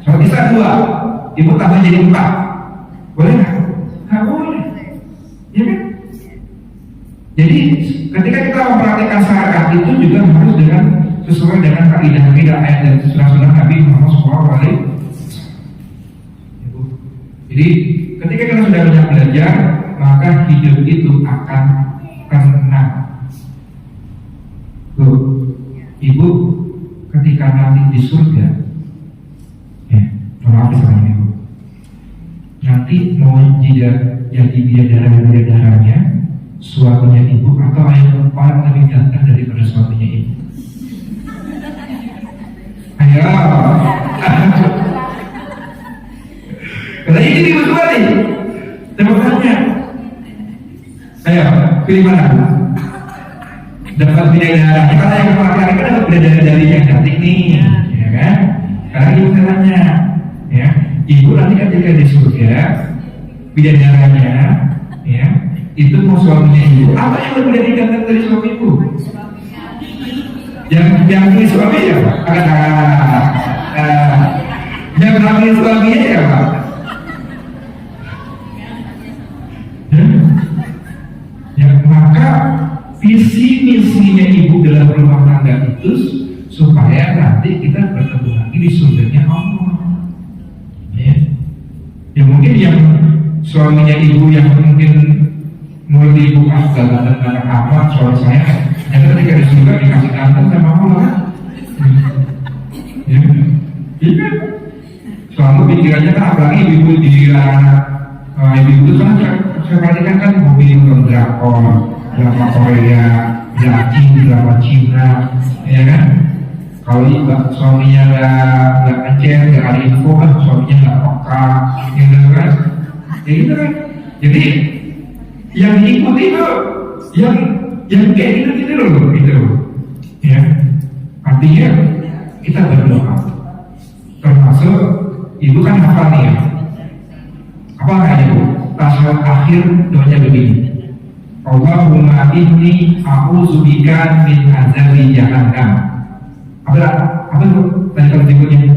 Sholat isya 2, ibu tambah jadi 4, boleh nggak? Nggak boleh. Ya kan? Jadi ketika kita memperhatikan syariat itu juga harus dengan sesuai dengan kaidah-kaidah ayat dan sunnah Nabi Muhammad SAW. Jadi ketika kita sudah banyak belajar, maka hidup itu akan tenang. Tuh, ibu ketika nanti di surga, ya, maaf misalnya ibu, nanti mau jadi bidadara-bidadaranya suaminya ibu atau orang lebih ganteng daripada suaminya ibu? Ayo, katanya ini ibu semua nih, tanya. Ayo, pilih mana? Dapat bidadara. Kalau yang laki-laki kan dapat bidadara dari yang cantik nih, ya kan? Sekarang ibu tanya, ya, ibu nanti ketika di surga, bidadaranya, ya, itu mau suaminya ibu. Apa yang lebih ganteng dari suami ibu? Yang pilih suami ya Pak? Yang pilih suaminya ya Pak? Ya, maka visi misinya ibu dalam rumah tangga itu supaya nanti kita bertemu lagi di surganya Allah. Ya mungkin yang suaminya ibu yang mungkin mulut ibu agak dan anak amat soal saya, yang ketika di surga dikasih ganteng sama Allah. Ya, iya. Selalu pikirannya kan apalagi ibu di ibu itu kan saya perhatikan kan mobil drakor, drama Korea, drama Cina, ya kan? Kalau suaminya nggak ngecek, nggak ada info, kan suaminya nggak peka, gitu kan? Ya gitu kan. Jadi yang diikuti itu yang kayak gitu loh, gitu. Ya, artinya kita berdoa. Termasuk ibu kan hafal nih ya. Apa kayaknya bu? Tasawuf akhir doanya begini. Allahumma inni a'udzubika min azabi jahannam. Apa itu tadi kalau berikutnya?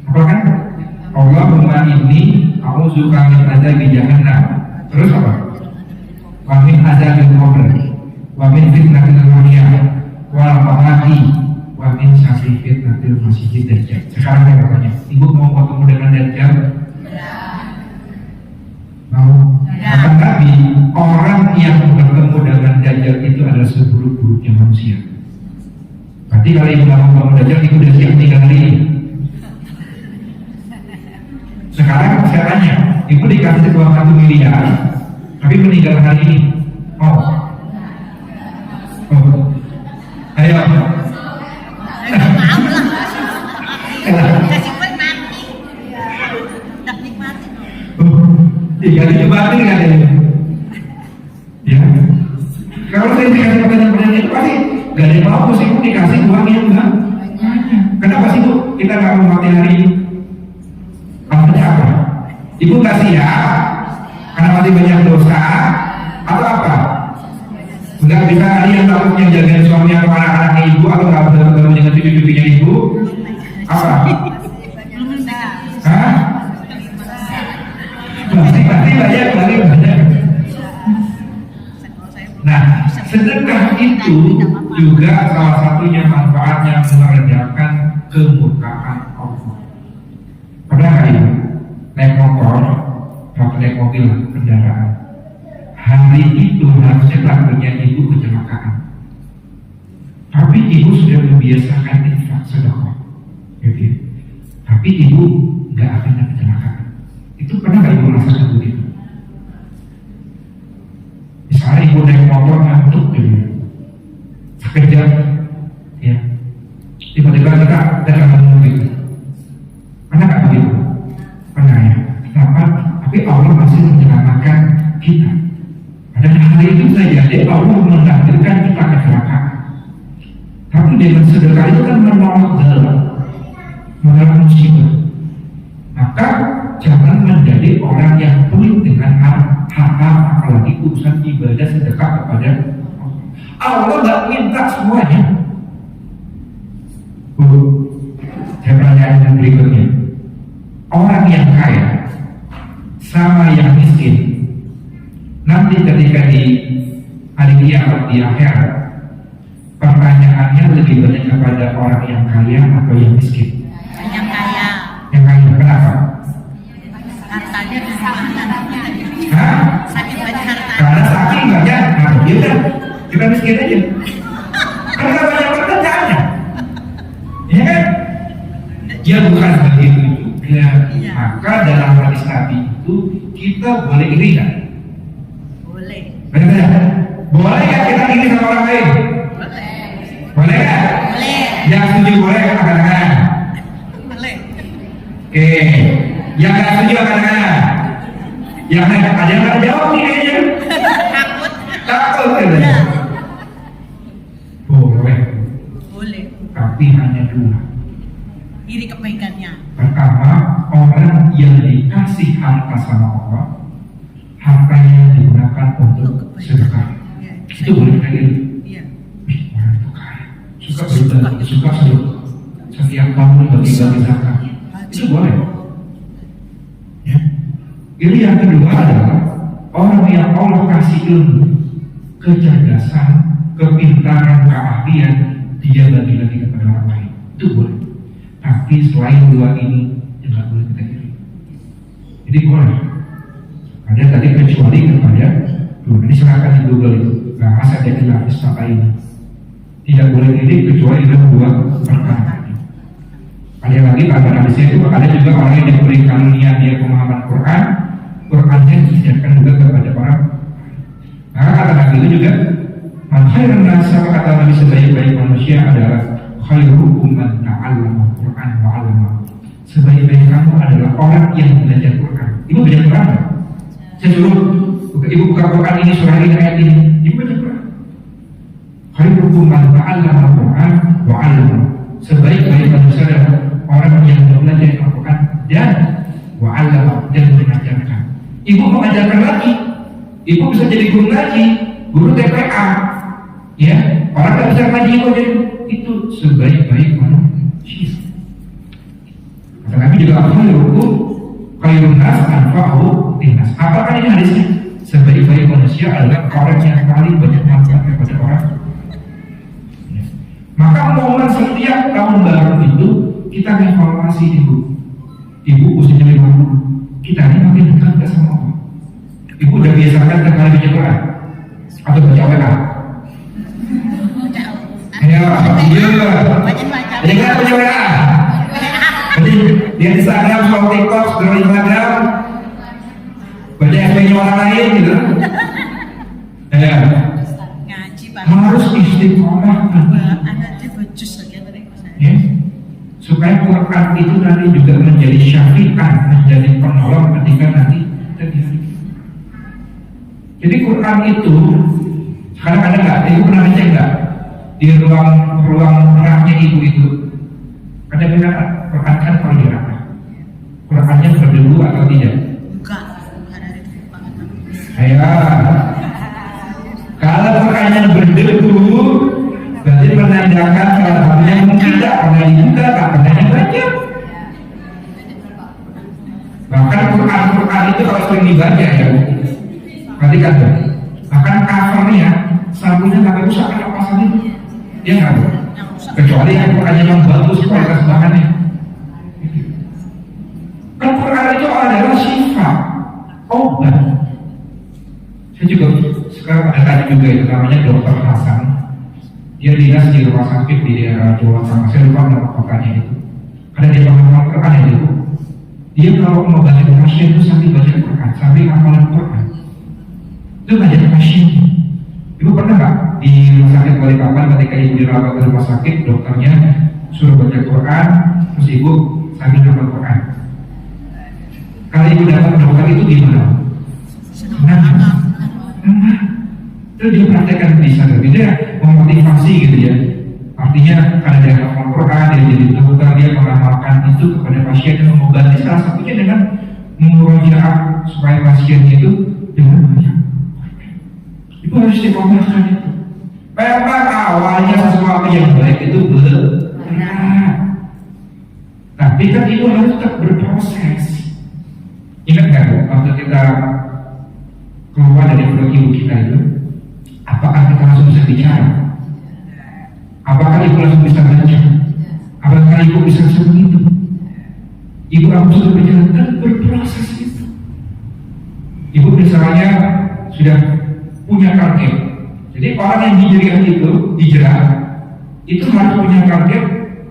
Apa kan? Allahumma inni a'udzubika min azabi jahannam. Terus apa? Wa min azabil qabr, wa min fitnatil mahya wal mamati, wa min syarri fitnatil masiihid dajjal. Sekarang saya bertanya, ibu mau ketemu dengan dajjal? Mau? Kata Nabi, orang yang bertemu dengan dajjal itu adalah seburuk-buruknya manusia. Berarti kalau ibu mau ketemu dajjal, ibu udah siap tinggal hari ini. Sekarang saya tanya, ibu dikasih uang 1 miliar, tapi meninggal hari ini. Oh. Ayo. Mau lah. Kasih mati. Tak nikmati. Tinggal dicobain kan ini. Ya. Kalau saya dikasih pertanyaan itu pasti gak ada yang mau sih ibu dikasih uang yang enggak. Kenapa sih bu kita nggak mau mati hari ini? Alasannya apa? Ibu kasih ya karena masih banyak dosa atau apa? Enggak bisa kalian takut yang jagain suami atau anak-anaknya ibu atau nggak bisa ketemu dengan cucu-cucunya ibu? Apa? Hah? Pasti banyak. Nah, sedekah itu juga salah satunya manfaatnya meredakan kemurkaan Allah. Pernah nggak ibu naik motor atau naik mobil kendaraan? Hari itu harusnya takutnya ibu kecelakaan, tapi ibu sudah membiasakan infak sedekah, gitu. Tapi ibu nggak akan kecelakaan. Itu pernah nggak ibu merasakan begitu? Misalnya ibu naik motor ngantuk gitu, sekejap, ya, tiba-tiba kita datang gitu. Pernah nggak begitu? Pernah ya. Kenapa? Tapi Allah masih menyelamatkan kita. Dan hari itu saja Allah menakdirkan kita kecelakaan. Tapi dengan sedekah itu kan menolak musibah. Maka jangan menjadi orang yang pelit dengan harta, apalagi urusan ibadah sedekah kepada Allah. Nggak minta semuanya. Saya pertanyaan yang berikutnya, orang yang kaya sama yang miskin nanti ketika di hari kiamat di akhirat, pertanyaannya lebih banyak kepada orang yang kaya atau yang miskin? Yang kaya. Yang kaya, kenapa? Hartanya banyak. Hah? Sakit banyak harta. Karena saking banyak, nah ya udah, kita miskin aja. Karena banyak pertanyaannya, ya kan? Ya bukan begitu juga. Maka dalam hadis Nabi itu kita boleh iri kan? Boleh. Benar? Boleh kan kita iri sama orang lain? Boleh. Boleh kan? Boleh. Yang setuju boleh kan kadang-kadang? Boleh. Oke, yang nggak setuju kadang-kadang? Yang ada yang nggak jawab nih kayaknya. Takut. Takut katanya. Boleh, Boleh. tapi hanya dua. Iri kebaikannya. Pertama, orang yang dikasih harta sama Allah, hartanya digunakan untuk sedekah. Iya. Itu boleh kita iri. Iya. Orang itu kaya, suka berbagi, suka sedekah, setiap tahun bagi-bagi zakat. Itu boleh. Ya. Iri yang kedua adalah orang yang Allah kasih ilmu, kecerdasan, kepintaran, keahlian, dia bagi-bagi kepada orang lain. Itu boleh. Tapi selain dua ini tidak boleh kita iri. Jadi boleh. Ada tadi kecuali kepada dua. Ini silakan di Google itu. Bahas ada di lapis sampai ini. Tidak boleh iri kecuali dalam dua perkara. Ada lagi pada hadisnya itu ada juga orang yang diberi karunia dia pemahaman Quran, Qurannya disediakan juga kepada orang. Maka kata Nabi itu juga, man khairan nas, kata Nabi, sebaik-baik manusia adalah khairukum man ta'allama Al-Quran wa 'allamahu. Sebaik-baik kamu adalah orang yang belajar Quran. Ibu belajar Quran nggak? Saya suruh ibu buka Quran ini, surah ini, ayat ini, ibu baca Quran. Khairukum man ta'allama Al-Quran wa 'allamahu. Sebaik-baik manusia adalah orang yang belajar Al-Quran dan wa 'allamahu, dan mengajarkan. Ibu mengajarkan lagi, ibu bisa jadi guru lagi, guru TPA, ya. Orang tak bisa ngaji ibu jadi itu sebaik-baik manusia. Kata Nabi juga khairukum khairun nas anfa'uhum linnas. Apakah ini hadisnya? Sebaik-baik manusia adalah orang yang paling banyak manfaat kepada orang. Ya. Maka momen setiap tahun baru itu kita evaluasi ibu. Ibu usianya 50. Kita ini makin dekat gak sama Allah? Ibu udah biasakan tiap kali baca Quran atau baca WA? Ayo, iya. Jadi kan baca WA. Jadi dia di Instagram, scroll TikTok, scroll Instagram, baca FB-nya orang lain gitu. Ya. Ngaji Pak. Harus istiqomah. Anak dia bejus lagi tadi. Ya. Supaya Quran itu nanti juga menjadi syafi'an, menjadi penolong ketika nanti kita di hari. Jadi Quran itu sekarang ada nggak? Ibu pernah baca nggak di ruang neraka ibu itu? Ada bilang Quran kan kalau di neraka, Qurannya berdebu atau tidak? Bukan ada itu banget. Ayo, kalau Qurannya berdebu, berarti menandakan salah satunya mungkin tidak pernah dibuka, tak pernah dibaca. Bahkan Quran itu kalau sering dibaca ya, perhatikan tuh. Bahkan covernya, sampulnya sampai rusak kan pasan itu, dia nggak boleh. Kecuali yang Qurannya memang bagus kualitas bahannya. Kan Quran itu adalah sifat, obat. Saya juga sekarang ada tadi juga itu namanya Dr. Hasan. Dia dinas di rumah sakit di daerah Jawa Tengah, saya lupa nama kotanya itu. Ada di pemahaman Quran itu. Dia kalau mau baca pasien itu sambil baca Quran, sambil hafalan Quran. Itu baca pasien. Ibu pernah nggak di rumah sakit Balikpapan ketika ibu dirawat di rumah sakit, dokternya suruh baca Quran, terus ibu sambil hafal Quran. Kalau ibu dapat dokter itu gimana? Senang. Itu dia praktekkan di sana, dia memotivasi gitu ya. Artinya karena dia hafal Quran, dia jadi dokter, dia mengamalkan itu kepada pasien dan mengobati, salah satunya dengan memurojaah supaya pasiennya itu dengan banyak. Ibu harus dikomplekkan itu. Memang awalnya sesuatu yang baik itu berat, tapi kan itu harus tetap berproses. Ingat nggak Bu, waktu kita keluar dari perut ibu kita itu, apakah kita langsung bisa bicara? Apakah ibu langsung bisa baca? Apakah ibu bisa seperti itu? Ibu langsung sudah berjalan dan berproses itu. Ibu misalnya sudah punya target. Jadi orang yang dijerat itu harus punya target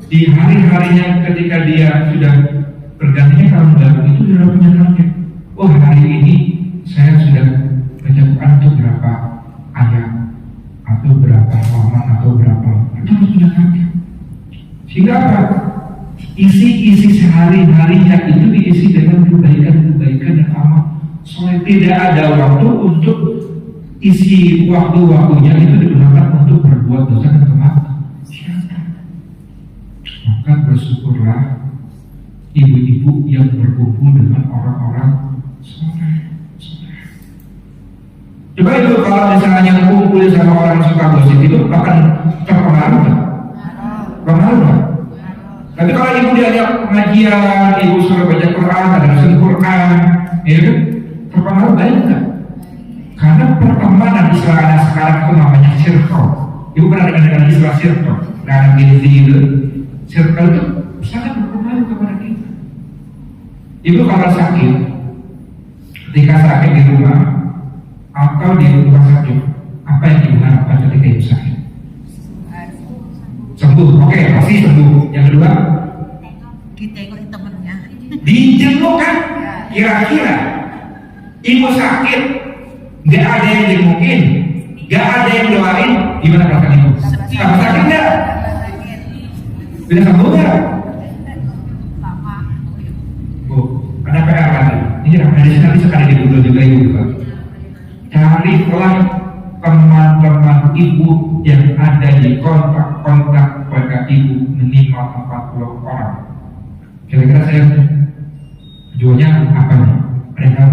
di hari-harinya ketika dia sudah bergantinya tahun baru itu sudah punya target. Oh, hari ini saya sudah baca Quran untuk berapa ayat atau berapa halaman atau berapa, itu harus punya target. Sehingga apa? Isi sehari-harinya itu diisi dengan kebaikan dan amal. Soalnya tidak ada waktu untuk isi waktu-waktunya itu digunakan untuk berbuat dosa dan kemaksiatan. Maka bersyukurlah ibu-ibu yang berkumpul dengan orang-orang soleh. Coba itu kalau misalnya kumpul sama orang yang suka gosip itu akan terpengaruh nggak? Pengaruh nggak? Tapi kalau ibu diajak pengajian, ibu suruh baca Quran, ada Quran, ya kan? Terpengaruh baik nggak? Karena pertemanan istilah anak sekarang itu namanya circle. Ibu pernah dengar istilah circle? Nah, anak Gen-Z itu, circle itu sangat berpengaruh kepada kita. Ibu kalau sakit, ketika sakit di rumah atau di rumah sakit, apa yang ibu harapkan ketika ibu sakit? Sembuh, oke, pasti sembuh. Yang kedua, Kita ikut temennya. dijenguk kan? Kira-kira ibu sakit, nggak ada yang jengukin, nggak ada yang doain, gimana perasaan ibu? Kamu sakit nggak? Bisa sambung nggak? Lama. Bu, ada PR lagi. Ini dari sekali di Google juga ibu Pak. Carilah teman-teman ibu yang ada di kontak pada ibu minimal 40 orang. Kira-kira saya jualnya apa nih? Ada yang tahu?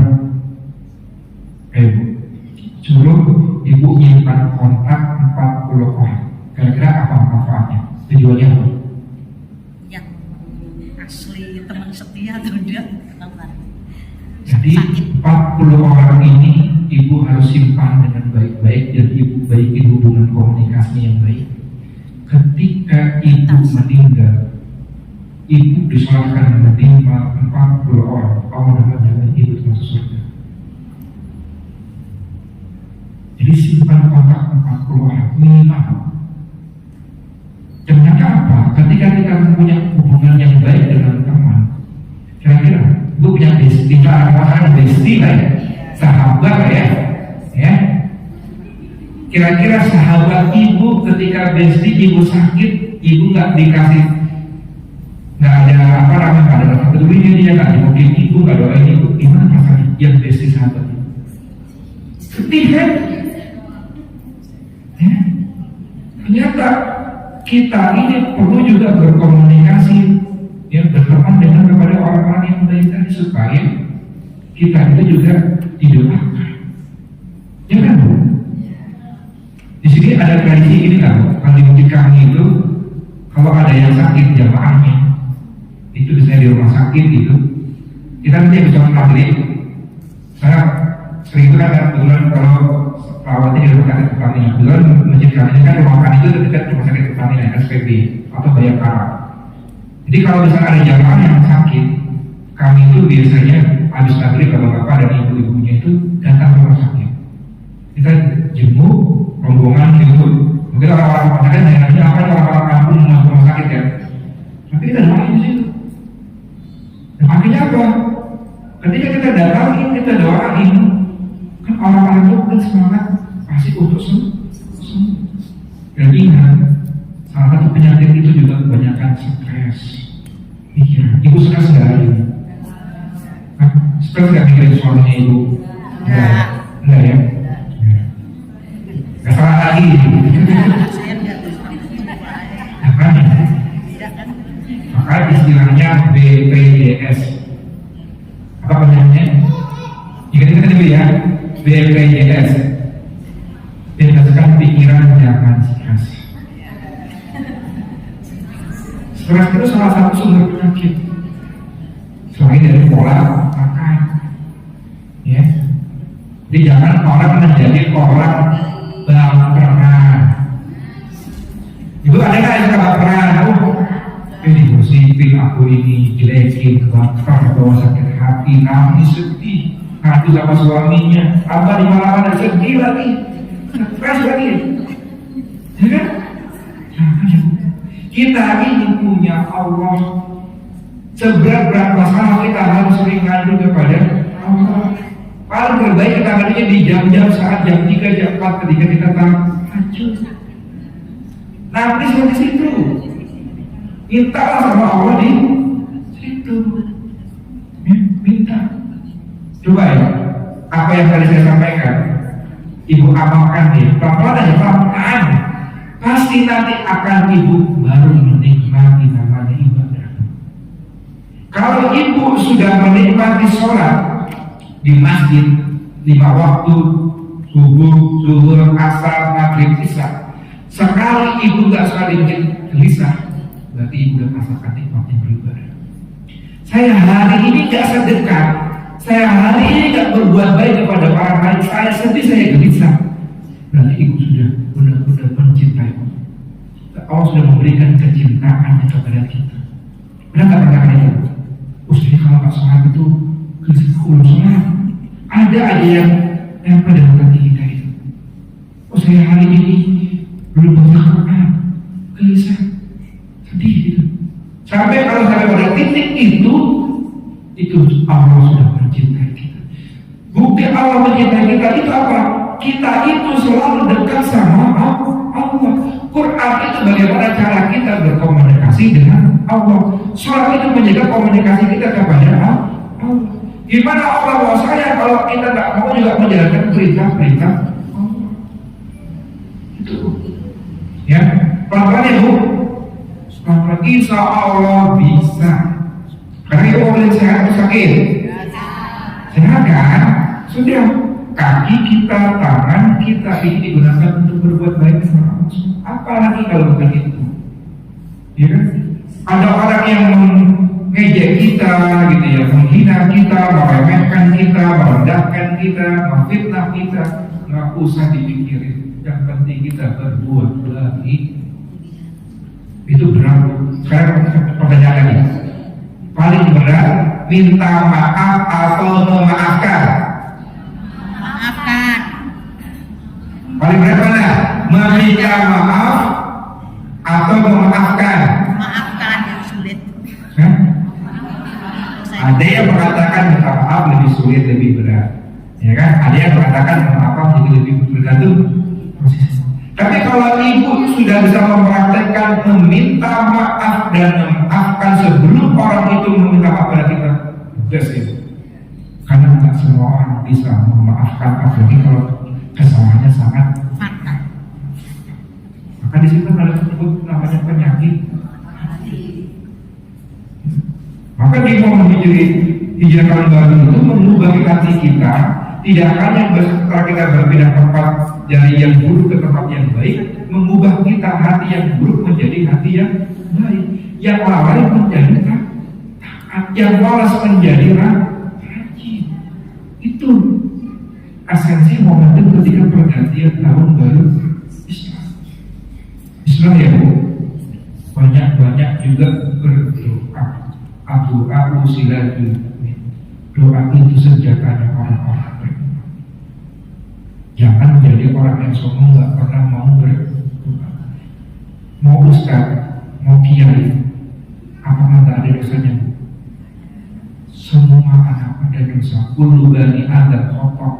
Bu, suruh ibu nyimpan kontak 40 orang. Kira-kira apa manfaatnya? Tujuannya apa? Yang asli teman setia atau dia teman. Jadi 40 orang ini ibu harus simpan dengan baik-baik dan ibu baiki hubungan komunikasi yang baik. Ketika ibu meninggal, ibu disolatkan minimal 40 orang. Allah dapat jalan ibu masuk surga. Jadi simpan kontak 40 orang minimal. Ternyata apa? Ketika kita mempunyai hubungan yang baik dengan teman, kira-kira ibu punya bestie, orang bestie lah ya, sahabat lah ya. Kira-kira sahabat ibu ketika bestie ibu sakit, ibu nggak dikasih, nggak ada apa namanya, nggak ada rasa pedulinya, dia nggak mungkin ibu nggak doain ibu, gimana rasanya yang bestie sahabat ibu? Sedih kan? Ya. Ternyata kita ini perlu juga berkomunikasi, ya, berteman dengan kepada orang-orang yang baik tadi supaya kita itu juga didoakan. Ya kan Bu? Di sini ada tradisi ini kan, kalau di masjid kami itu kalau ada yang sakit jamaahnya, itu biasanya di rumah sakit itu, kita nanti bicara maghrib. Saya sering itu kan kebetulan kalau perawatnya di rumah sakit Pertamina, kebetulan masjid kami ini kan rumah makan itu dekat rumah sakit Pertamina, SPB atau Bayangkara. Jadi kalau misalnya ada jamaah yang sakit, kami itu biasanya habis maghrib bapak-bapak dan ibu-ibunya itu datang ke rumah sakit. Kita jenguk rombongan gitu. Mungkin orang-orang rumah sakit nanya apa orang-orang kampung mau rumah sakit ya. Tapi kita doain di situ. Dan akhirnya apa? Ketika kita datangin, kita doain, kan orang-orang itu kan semangat pasti untuk sembuh. Dan ingat, salah satu penyakit itu juga kebanyakan stres. Pikiran, ibu stres nggak hari ini? Stres nggak mikirin suaminya ibu? Enggak ya? Nggak salah lagi. Saya nggak bisa. Makanya, Tidak kan? maka istilahnya BPJS. Apa panjangnya? Ingat-ingat dulu ya, BPJS. Bebaskan pikiran, jangan stres. Stres itu salah satu sumber penyakit. Selain dari pola makan, ya. Jadi jangan orang menjadi orang baperan. Ibu ada nggak yang baperan? Ini musibin aku ini jelekin, baper, bawa sakit hati, nangis sedih, ngadu sama suaminya, abah di malam ada sedih lagi, stres lagi, ya kan? Kita ini punya Allah. Seberat-berat masalah kita harus sering ngadu kepada Allah. Paling terbaik kita ngadunya di jam-jam saat jam 3, jam 4 ketika kita tahajud. Nanti di situ. Mintalah sama Allah di situ. Minta. Coba ya, apa yang tadi saya sampaikan, ibu amalkan ya, pelan-pelan aja, pelan-pelan. Pasti nanti akan ibu baru menikmati namanya ibadah. Kalau ibu sudah menikmati sholat di masjid 5 waktu, subuh, zuhur, asar, maghrib, isya, sekali ibu nggak sholat di masjid gelisah, berarti ibu udah merasakan nikmatnya beribadah. Saya hari ini nggak sedekah, saya hari ini nggak berbuat baik kepada orang lain, saya sedih, saya gelisah, berarti ibu sudah benar-benar mencintai Allah. Allah sudah memberikan kecintaannya kepada kita. Benar nggak perkataan itu? Jadi kalau nggak sholat itu gelisah, sholat. Ada aja yang pada hati kita itu. Saya hari ini belum baca Quran, gelisah, sedih gitu. Sampai kalau sampai pada titik itu Allah sudah mencintai kita. Bukti Allah mencintai kita itu apa? kita itu selalu dekat sama Allah. Quran itu bagaimana cara kita berkomunikasi dengan Allah. Sholat itu menjaga komunikasi kita kepada Allah. Gimana Allah mau sayang kalau kita nggak mau juga menjalankan perintah-perintah Allah. Itu ya, pelan-pelan ya Bu. Pelan-pelan, insya Allah bisa. Karena itu orang sehat atau sakit? Sehat kan? Sudah, kaki kita, tangan kita ini digunakan untuk berbuat baik sama Allah. Apalagi kalau bukan itu, ya kan? Ada orang yang mengejek kita, gitu ya, menghina kita, meremehkan kita, merendahkan kita, memfitnah kita, nggak usah dipikirin. Yang penting kita berbuat baik. Itu berat. Sekarang pertanyaan lagi. Paling berat minta maaf atau memaafkan? Maafkan. Paling berat mana? Meminta maaf atau memaafkan? Maafkan yang sulit. Hah? Ada yang mengatakan minta maaf lebih sulit, lebih berat, ya kan? Ada yang mengatakan maaf jadi lebih bergantung. Tapi kalau ibu sudah bisa mempraktekkan meminta maaf dan memaafkan sebelum orang itu meminta maaf pada kita, sudah sih. Karena tidak semua orang bisa memaafkan, apalagi kalau kesalahannya sangat Fatal. maka di situ ada disebut namanya penyakit. Maka di momen hijrah tahun baru itu mengubah hati kita, tidak hanya setelah kita berpindah tempat dari yang buruk ke tempat yang baik, mengubah kita hati yang buruk menjadi hati yang baik, yang lalai menjadi taat, yang malas menjadi rajin. Itu esensi momentum ketika pergantian tahun baru Islam. Islam ya Bu, banyak-banyak juga berdoa. Doa usilatul mu'min. Doa itu senjatanya orang-orang beriman. Jangan menjadi orang yang sombong, nggak pernah mau berdoa. Mau ustaz, mau kiai, apakah tak ada dosanya? Semua anak ada dosa. Kullu bani Adam khata'.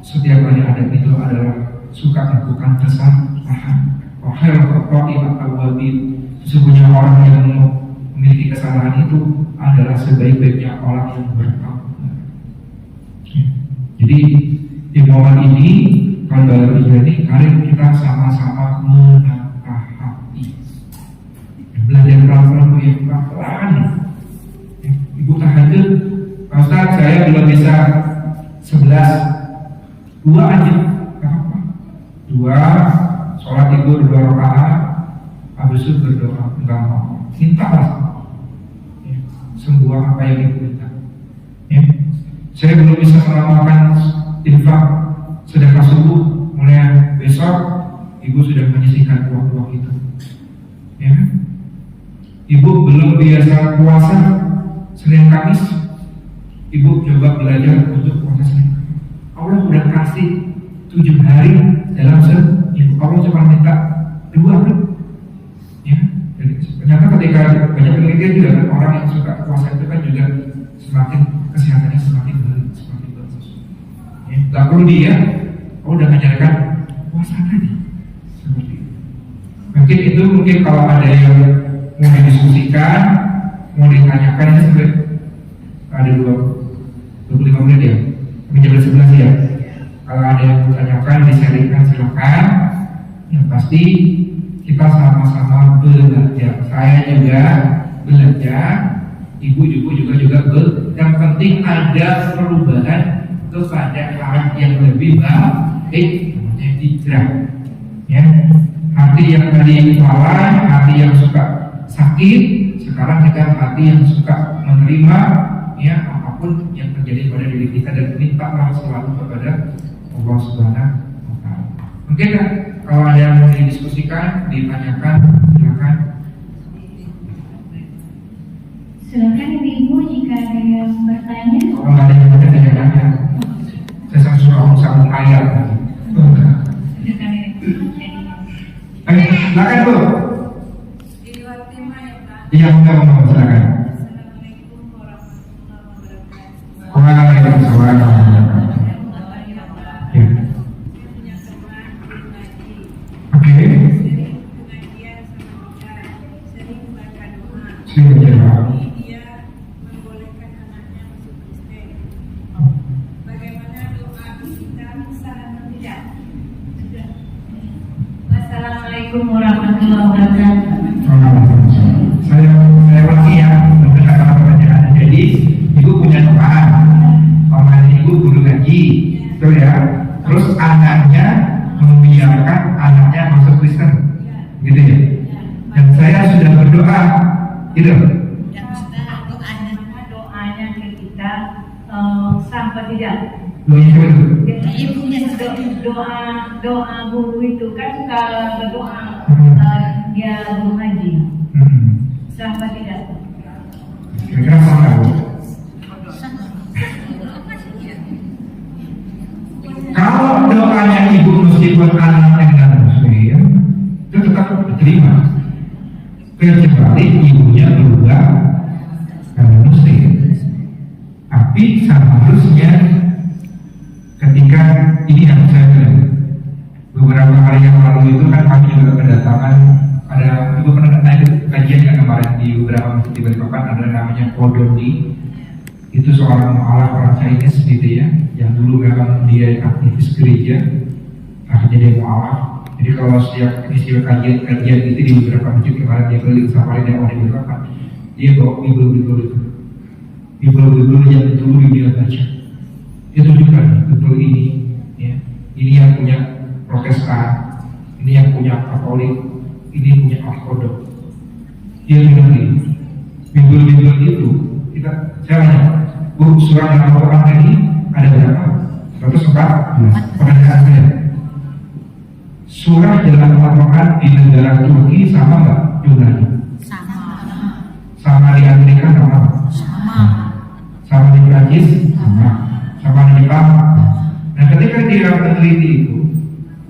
Setiap bani Adam itu adalah suka melakukan kesalahan. Wa khairul khata'in at-tawwabin. Sesungguhnya orang yang memiliki kesalahan itu adalah sebaik-baiknya orang yang bertaubat. Jadi di momen ini tahun baru ini, mari kita sama-sama menatah hati, belajar pelan-pelan ya, pelan-pelan. Ibu tahajud, Pak Ustaz saya belum bisa 2 aja, apa? 2 sholat tidur 2 rakaat, habis itu berdoa, enggak mau, mintalah semua apa yang ibu minta. Ya. Saya belum bisa melakukan infak sedekah subuh, mulai besok ibu sudah menyisihkan uang-uang itu. Ya. Ibu belum biasa puasa Senin Kamis, ibu coba belajar untuk puasa Senin Kamis. Allah sudah kasih 7 hari dalam seminggu. Allah cuma minta 2 hari. Ya. Jadi, ternyata ketika banyak penelitian juga kan, orang yang suka puasa itu kan juga semakin kesehatannya semakin bagus. Ya, gak perlu dia, udah mengajarkan puasa tadi seperti itu. Mungkin kalau ada yang mau didiskusikan, mau ditanyakan, ini sampai ada 25 menit ya, jam 11 ya. Kalau ada yang mau tanyakan, disaringkan silakan. Yang pasti kita sama-sama belajar. Saya juga belajar, ibu juga belajar. Yang penting ada perubahan kepada arah yang lebih baik, namanya hijrah. Ya, hati yang tadi lalai, hati yang suka sakit, sekarang kita hati yang suka menerima, ya apapun yang terjadi pada diri kita dan mintalah selalu kepada Allah Subhanahu wa Ta'ala. Mungkin kalau ada yang mau didiskusikan, ditanyakan, silakan. Silakan ibu jika ada yang bertanya. Kalau ada yang bertanya, saya sambung ayat. Silakan Bu. Iya, silakan. Waalaikumsalam warahmatullahi wabarakatuh. Ya. Assalamualaikum warahmatullahi wabarakatuh. Saya lagi ya mendengarkan pertanyaan. Jadi ibu punya doa, mamanya ibu guru ngaji, betul ya. Terus anaknya membiarkan anaknya masuk Kristen, gitu ya. Dan saya sudah berdoa, gitu. Dan sudah Doanya ke kita sampai tidak. Doanya siapa itu? ibunya seperti Doa guru itu kan suka berdoa dia guru ngaji sampai tidak. Kira-kira apa tahu? Kalau doanya ibu meskipun anaknya dengan muslim itu tetap diterima, kecuali ibunya berubah karena muslim. Tapi seharusnya ketika ini yang saya bilang beberapa hari yang lalu itu kan kami juga kedatangan ada ibu pernah naik kajian yang kemarin di beberapa masjid di Balikpapan, ada namanya Kodoni. Itu seorang mu'alaf orang Chinese gitu ya, yang dulu memang dia aktivis gereja, akhirnya dia mu'alaf. Jadi kalau setiap isi kajian itu di beberapa masjid kemarin dia keliling safari dia mau diberitakan, dia bawa bibel yang dulu dia baca. Itu juga betul ini, ya. Ini yang punya Protestan, ini yang punya Katolik, ini punya Ortodok. Dia bilang ini, bibel itu saya tanya, Bu, surah dalam Al-Quran ini ada berapa? 114. Pertanyaan saya, surah dalam Al-Quran di negara Turki sama nggak jumlahnya? Sama di Amerika sama di Prancis sama di Jepang. Nah, ketika dia meneliti itu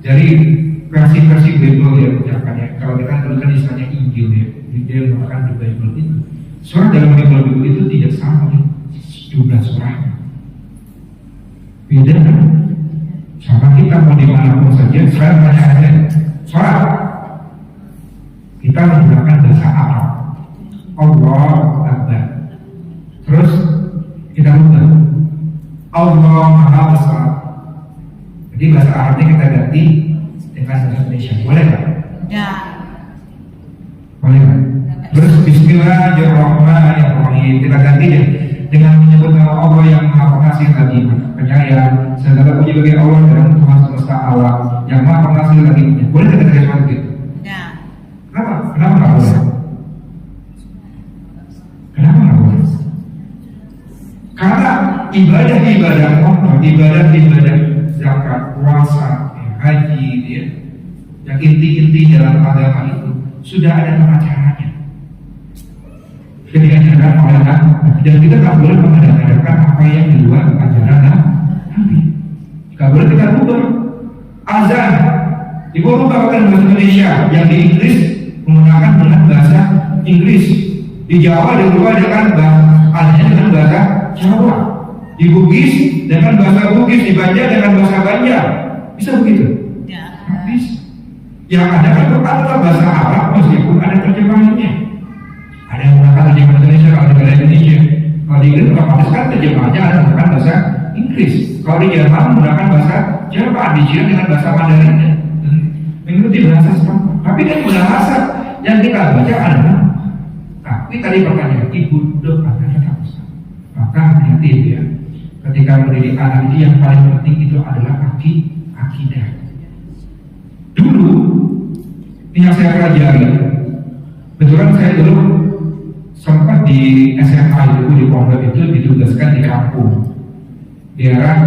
dari versi Bible ya ucapannya, kalau kita dulu kan istilahnya Injil ya, dia mengatakan di Bible itu surah dalam Bible itu tidak sama nih jumlah surahnya, beda kan? Sama kita mau dimanapun saja, saya tanya aja, surah kita menggunakan bahasa Arab, Allah Akbar, terus kita ubah Allah Maha Besar. Jadi bahasa Arabnya kita ganti dengan bahasa Indonesia, boleh nggak? Ya. Boleh nggak? Terus Bismillahirrahmanirrahim kita ganti ya dengan menyebut nama Allah yang Maha Pengasih lagi Penyayang, segala puji bagi Allah dan Tuhan semesta alam yang Maha Pengasih lagi Penyayang. Boleh kita ganti seperti itu? Ya. Kenapa nggak boleh? Kenapa nggak boleh? Karena ibadah Allah, ibadah zakat, puasa, haji, ya, yang inti-inti dalam agama itu sudah ada tata caranya. Ketika diadakan oleh Nabi, dan kita tak boleh mengadakan apa yang di luar ajaran Nabi. Tak boleh kita ubah azan, ibu rubah bahasa Indonesia, yang di Inggris menggunakan dengan bahasa Inggris, di Jawa dirubah dengan azannya dengan bahasa Jawa, di Bugis dengan bahasa Bugis, di Banjar dengan bahasa Banjar. Bisa begitu? Ya. Bisa. Yang ada kan tetap bahasa Arab meskipun ada terjemahannya. Ada yang menggunakan terjemahan Indonesia, kalau negara Indonesia. Kalau di Inggris otomatis kan terjemahannya ada menggunakan bahasa Inggris. Kalau di Jerman menggunakan bahasa Jerman, di China dengan bahasa Mandarin. Mengikuti bahasa setempat. Tapi kan bahasa yang kita baca adalah. Tapi tadi pertanyaan ibu dok akan tetap sama. Maka hati-hati ya. Ketika mendidik anak itu yang paling penting itu adalah akidah. Dulu yang saya pelajari, betulan saya dulu sempat di SMA itu di pondok itu ditugaskan di kampung daerah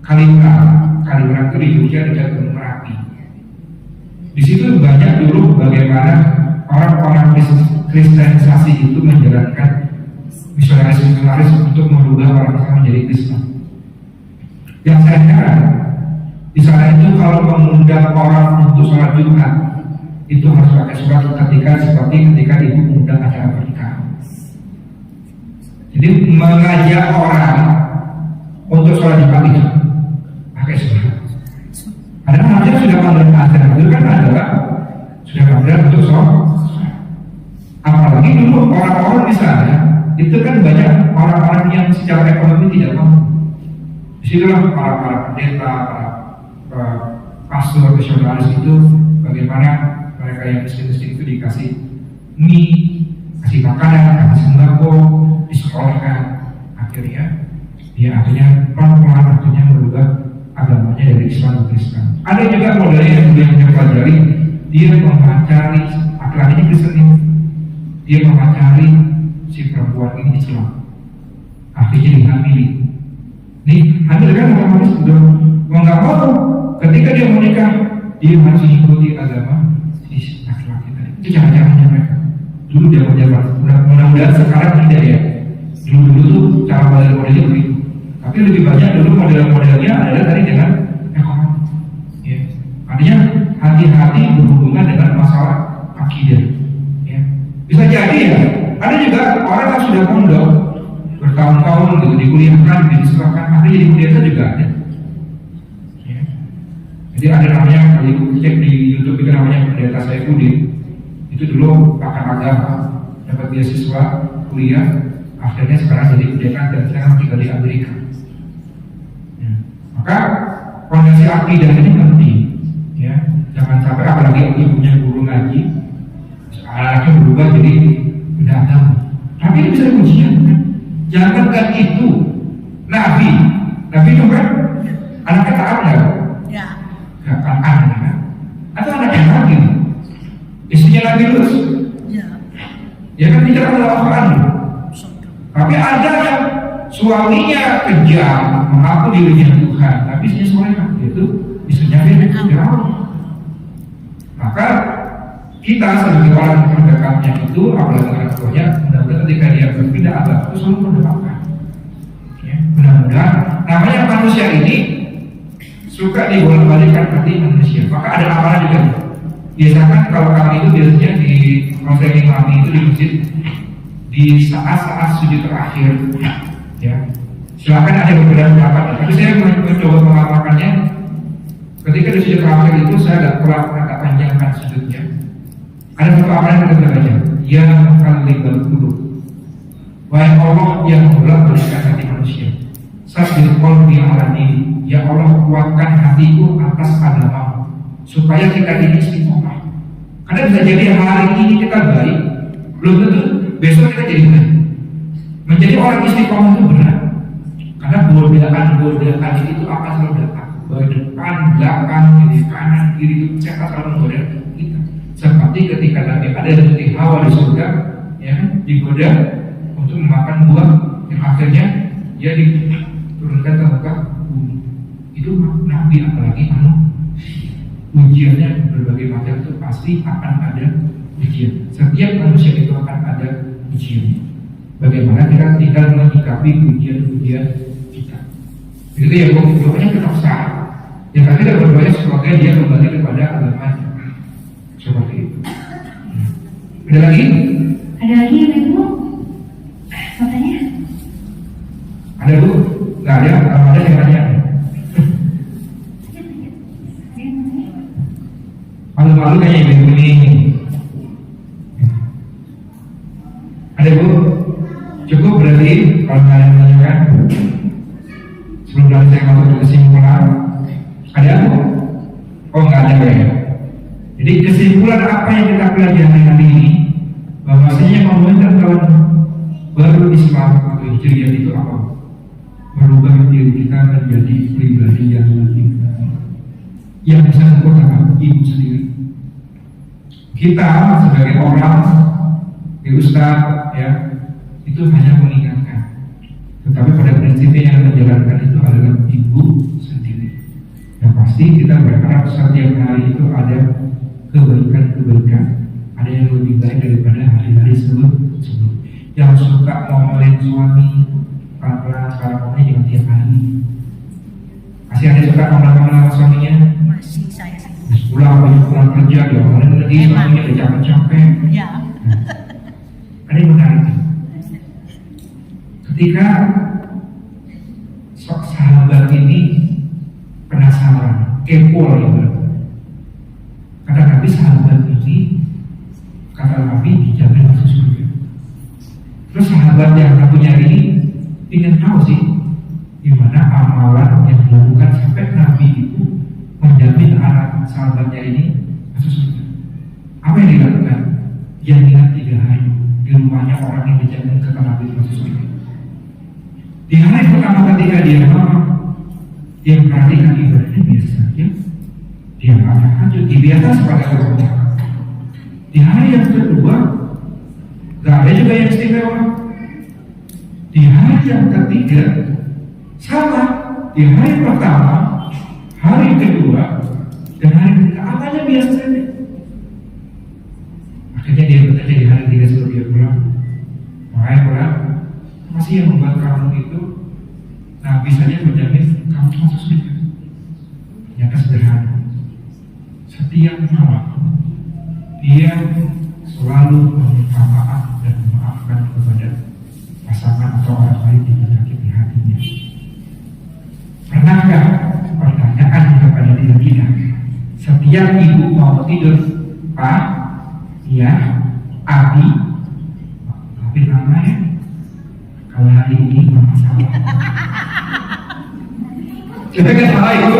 Kaliurang itu di Jogja dekat Gunung Merapi. Di situ banyak dulu bagaimana orang-orang Kristenisasi itu menjalankan misionaris untuk merubah orang Islam menjadi Kristen. Yang saya heran di sana itu kalau mengundang orang untuk sholat Jumat itu harus pakai surat seperti ketika ibu mengundang acara pernikahan. Jadi mengajak orang untuk sholat Jumat itu pakai surat. Ada namanya sudah panggilan acara itu kan adalah sudah panggilan untuk sholat. Apalagi dulu orang-orang di sana itu kan banyak orang-orang yang secara ekonomi tidak mampu. Disitulah para pendeta, para pastor, misionaris itu bagaimana mereka yang miskin-miskin itu dikasih mie, kasih makanan, kasih sembako, disekolahkan. Akhirnya pelan-pelan akhirnya berubah agamanya dari Islam ke Kristen. Ada juga modelnya yang dia pelajari, dia memacari laki-lakinya Kristen, dia memacari si perempuan ini Islam, akhirnya dihamili. Nih hamil kan otomatis sudah mau nggak mau, ketika dia menikah dia harus mengikuti agama si laki-laki tadi. Itu cara-caranya mereka. Dulu zaman-zaman, mudah-mudahan sekarang tidak ya. Dulu tuh cara model-modelnya begitu. Tapi lebih banyak dulu model-modelnya adalah tadi dengan ekonomi. Ya. Artinya hati-hati berhubungan dengan masalah akidah. Ya. Bisa jadi ya. Ada juga orang yang sudah pondok bertahun-tahun gitu dikuliahkan, disekolahkan, akhirnya jadi pendeta juga ada. Ya. Jadi ada namanya, kalau cek di YouTube itu namanya pendeta Saifuddin. Itu dulu pakar agama, dapat beasiswa kuliah, akhirnya sekarang jadi pendeta dan sekarang tinggal di Amerika. Ya. Maka kondisi akidah ini penting, ya. Jangan sampai apalagi ibunya guru ngaji, anaknya berubah jadi beda agama. Tapi ini bisa diujian. Jangankan itu, Nabi itu kan anaknya taat nggak? Ya. Nggak kan? Atau anaknya Nabi, istrinya Nabi Lut. Ya. Ya kan tidak ada Al-Quran. Tapi ada yang suaminya kejam, mengaku dirinya Tuhan, tapi istrinya solehah, yaitu istrinya Firaun. Maka kita sebagai orang terdekatnya itu, apalagi orang tuanya, mudah-mudahan ketika dia berpindah agama itu selalu mendoakan. Ya, mudah-mudahan namanya manusia ini suka dibolak-balikkan hati manusia. Maka ada amalan juga. Biasakan kalau kami itu biasanya di konseling kami itu di masjid di saat-saat sujud terakhir, ya. Silakan ada beberapa pendapat, tapi saya mencoba mengamalkannya. Ketika di sujud terakhir itu saya agak panjangkan sujudnya. Ada beberapa amalan yang kita baca. Ya mukallibal qulub, wahai Allah yang membolak-balikkan hati manusia. Sabbir qalbi ala dini, ya Allah kuatkan hatiku atas agamamu, supaya kita ini istiqomah. Karena bisa jadi hari ini kita baik, belum tentu besok kita jadi baik. Menjadi orang istiqomah itu berat, karena godaan itu akan selalu datang, baik depan, belakang, kiri, kanan, kiri itu siapa selalu menggoda kita. Seperti ketika Nabi Adam di Hawa di surga, ya, digoda untuk memakan buah yang akhirnya dia diturunkan ke muka bumi. Itu Nabi, apalagi ujiannya berbagai macam itu pasti akan ada ujian. Setiap manusia itu akan ada ujian. Bagaimana kita tinggal menyikapi ujian-ujian kita. Begitu ya, doanya tetap sah. Yang tadi kita berdoa semoga dia kembali kepada agamanya. Seperti itu. Ada lagi? Ada lagi Ibu? Katanya? Ada Bu? Nggak ada? Kalau ada yang tanya. Malu-malu kayaknya ibu ini. Ada Bu? Cukup berarti kalau nggak ada yang menanyakan. Sebelum nanti saya masuk ke kesimpulan, ada Bu? Oh nggak ada ya. Jadi kesimpulan apa yang kita pelajari hari ini, bahwasanya pembentukan tahun baru Islam atau Hijriah itu apa? Merubah diri kita menjadi pribadi yang lebih baik. Yang bisa menggunakan ibu sendiri. Kita sebagai orang, ustaz, ya, itu hanya mengingatkan. Tetapi pada prinsipnya yang menjalankan itu adalah ibu sendiri. Yang pasti kita berharap setiap hari itu ada kebaikan-kebaikan, ada yang lebih baik daripada hari-hari sebelumnya. Yang suka ngomelin suami, pelan-pelan sekarang ngomongnya jangan tiap hari. Masih ada yang suka ngomel-ngomel suaminya? Masih saya sih. Pulang kerja, dia ngomelin lagi, suaminya udah capek-capek. Ya. Ada yang menarik. Ketika sahabat ini penasaran, kepo ya. Kata Nabi, sahabat ini, kata Nabi, dijamin masuk surga. Terus sahabat yang satunya ini ingin tahu sih gimana amalan yang dilakukan sampai Nabi itu menjamin anak sahabatnya ini masuk surga. Apa yang dilakukan? Yang ingat 3 hari di rumahnya orang yang dijamin kata Nabi masuk surga. Di hari pertama ketika dia perhatikan ibadahnya biasa saja, dia nggak tahajud, dibiasa sebagai orang. Di hari yang kedua, nggak ada juga yang istimewa. Di hari yang ketiga, sama. Di hari pertama, hari kedua, dan hari ketiga, apanya biasa saja. Akhirnya dia bertanya di hari ketiga sebelum dia pulang, makanya pulang, masih yang membuat kamu itu Nabi saja menjamin kamu masuk surga. Ternyata sederhana. Setiap malam dia selalu meminta maaf dan memaafkan kepada pasangan atau orang lain yang menyakiti hatinya. Pernahkah pertanyaan kepada diri kita? Setiap ibu mau tidur, Pak, ya, Abi, tapi namanya kalau hari ini mama salah. Kita kan salah itu.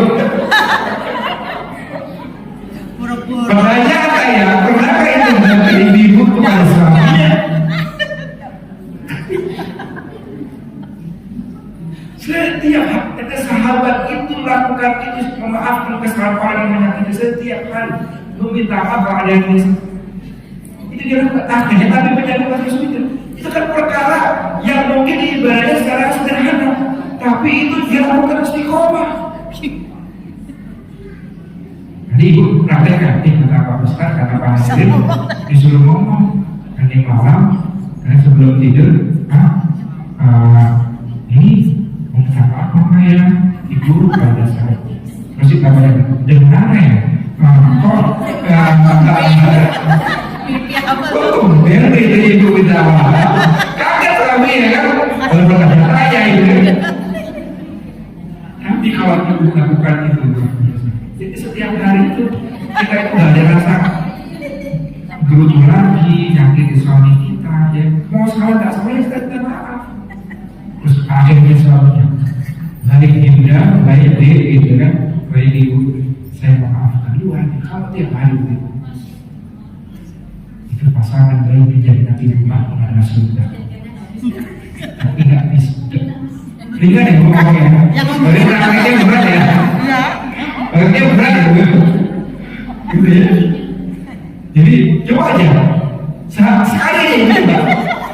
Pertanyaan saya, pernahkah itu dari ibu kepada suaminya? Setiap ada sahabat itu lakukan itu, memaafkan kesalahan orang yang menyakiti setiap hari, meminta maaf kalau ada yang bisa. Itu dia lakukan. Akhirnya Nabi menjadi masuk surga. Itu kan perkara yang mungkin ibadahnya secara sederhana, tapi itu dia lakukan istiqomah. Jadi ibu praktekkan, kata Pak Ustaz, kata Pak Hasirin, disuruh ngomong nanti malam, karena sebelum tidur, ini minta maaf mama ya, ibu pada saya. Terus kita banyak dengar ya, kok biar itu ibu minta maaf, kaget kami ya kan, kalau berkata saya itu. Tapi kalau ibu lakukan itu, jadi setiap hari itu kita itu gak ada rasa gerutu lagi, nyakiti suami kita, ya mau salah gak salah ya kita minta maaf. Terus akhirnya suaminya balik Ibda, baik deh gitu kan, baik ibu, saya maafkan duluan kalau tiap hari gitu. Itu pasangan baik menjadi nanti rumah mengenai surga. Tapi gak bisa. Ringan ya ngomongnya. Jadi prakteknya berat ya. Prakteknya berat ya, gitu ya. Jadi coba aja. Sekali aja coba.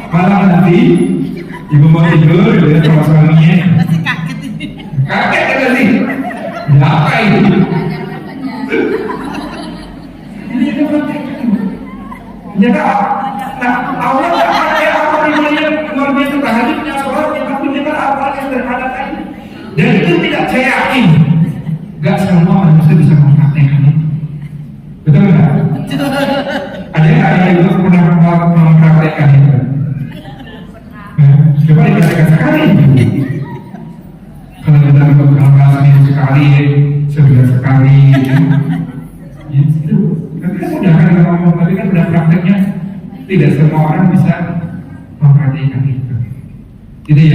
Malam nanti ibu mau tidur, dia sama suaminya. Masih kaget ini. Kaget kan nanti. Apa ini? Ini ada prakteknya. Ternyata, Allah tak pakai apa namanya luar biasa tahajud punya sholat, tapi kita awal yang sederhana tadi. Dan itu tidak saya yakin, nggak semua manusia bisa mempraktekkan itu. Betul nggak? Ada yang itu pernah mempraktekkan itu? Coba dipraktekkan sekali. Kalau kita berkali seminggu sekali, sebulan sekali, itu. Tapi kan mudah kan kita ngomong, tapi kan udah prakteknya tidak semua orang bisa memperhatikan itu. Jadi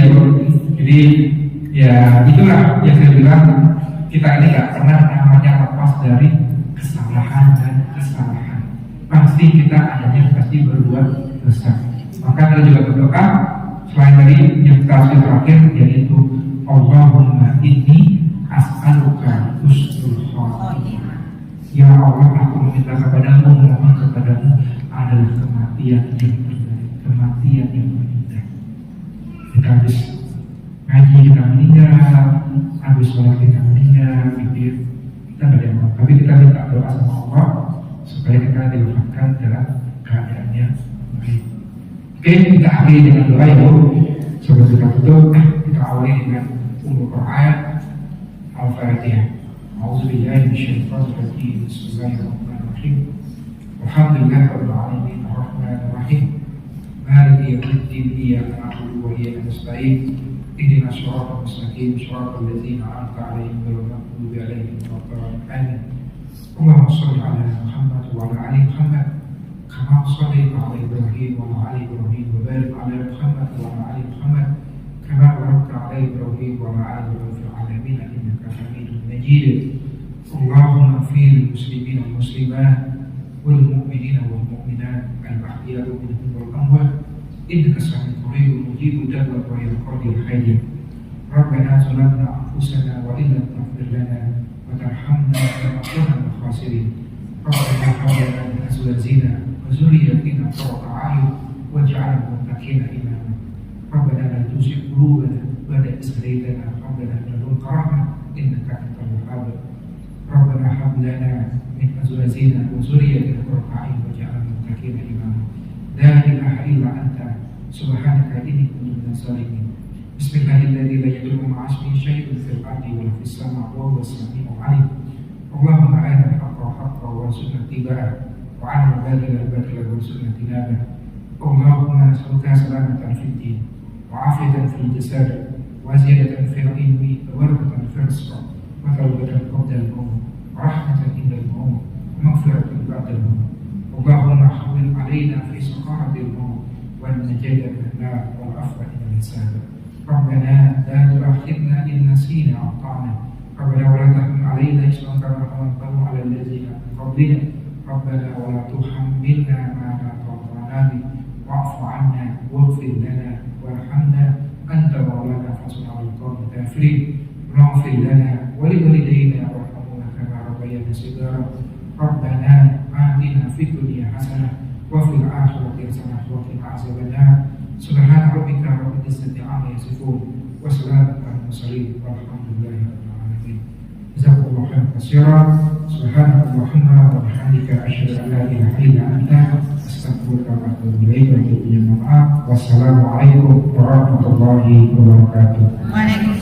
ya itulah yang saya bilang, kita ini gak pernah namanya lepas dari kesalahan dan kesalahan. Pasti kita adanya pasti berbuat dosa. Maka kita juga berdoa selain dari yang terakhir yaitu Allahumma inni as'aluka husnul khatimah. Ya Allah, aku meminta kepadamu, memohon kepadamu adalah kematian yang terbaik, kematian yang terindah. Kita habis ngaji kita meninggal, habis sholat kita meninggal, gitu. Kita nggak ada yang mau, tapi kita minta doa sama Allah supaya kita diwafatkan dalam keadaannya baik. Oke, kita akhiri dengan doa ya Bu. Sebelum kita tutup, kita awali dengan Quran Al-Fatihah. أعوذ بالله من الشيطان الرجيم بسم الله الرحمن الرحيم الحمد لله رب العالمين الرحمن الرحيم مالك يوم الدين إياك نعبد وإياك نستعين اهدنا الصراط المستقيم صراط الذين أنعمت عليهم غير المغضوب عليهم ولا الضالين آمين اللهم صل على محمد وعلى آل محمد كما صليت على إبراهيم وعلى آل إبراهيم وبارك على محمد وعلى آل محمد كما باركت على إبراهيم وعلى آل إبراهيم في العالمين إنك حميد مجيد. اللهم اغفر للمسلمين والمسلمات والمؤمنين والمؤمنات الأحياء منهم والأموات إنك سميع قريب مجيب الدعوة ويقضي الحاجة. ربنا ظلمنا أنفسنا وإن لم تغفر لنا وترحمنا لنكونن من الخاسرين. ربنا هب لنا من أزواجنا وذريتنا قرة أعين واجعلنا متقين إماما. ربنا لا تزغ قلوبنا بعد إذ هديتنا وهب لنا من لدنك رحمة إنك أنت الوهاب. ربنا هب لنا من أزواجنا وذريتنا قرة أعين واجعلنا متقين إماما. لا إله إلا أنت سبحانك إني كنت من الظالمين. بسم الله الذي لا يضر مع اسمه شيء في الأرض ولا في السماء وهو السميع العليم. اللهم أرنا الحق حقا وارزقنا اتباعه وأرنا الباطل باطلا وارزقنا اجتنابه. اللهم نسألك سلامة في الدين وعافية في الجسد وزيادة في العلم وبركة في الرزق وتوبة قبل الموت ورحمة عند الموت ومغفرة بعد الموت. اللهم حول علينا في سخرة الموت والنجاة من النار والعفو عند الحساب. ربنا لا تؤاخذنا إن نسينا أو أخطأنا. ربنا ولا تحمل علينا إصرا كما حملته على الذين من قبلنا. ربنا ولا تحملنا ما لا طاقة لنا به واعف عنا واغفر لنا وارحمنا أنت مولانا فانصرنا على القوم الكافرين. واغفر لنا ولوالدينا وارحمنا كما ربيانا صغارا. ربنا آتنا في الدنيا حسنة وفي الآخرة حسنة وقنا عذاب النار. سبحان ربك رب العزة عما يصفون وسلام على المرسلين والحمد لله رب العالمين. جزاكم الله خيرا كثيرا. سبحانك اللهم وبحمدك أشهد أن لا إله إلا أنت أستغفرك وأتوب إليك. Wassalamualaikum warahmatullahi wabarakatuh. Waalaikumsalam.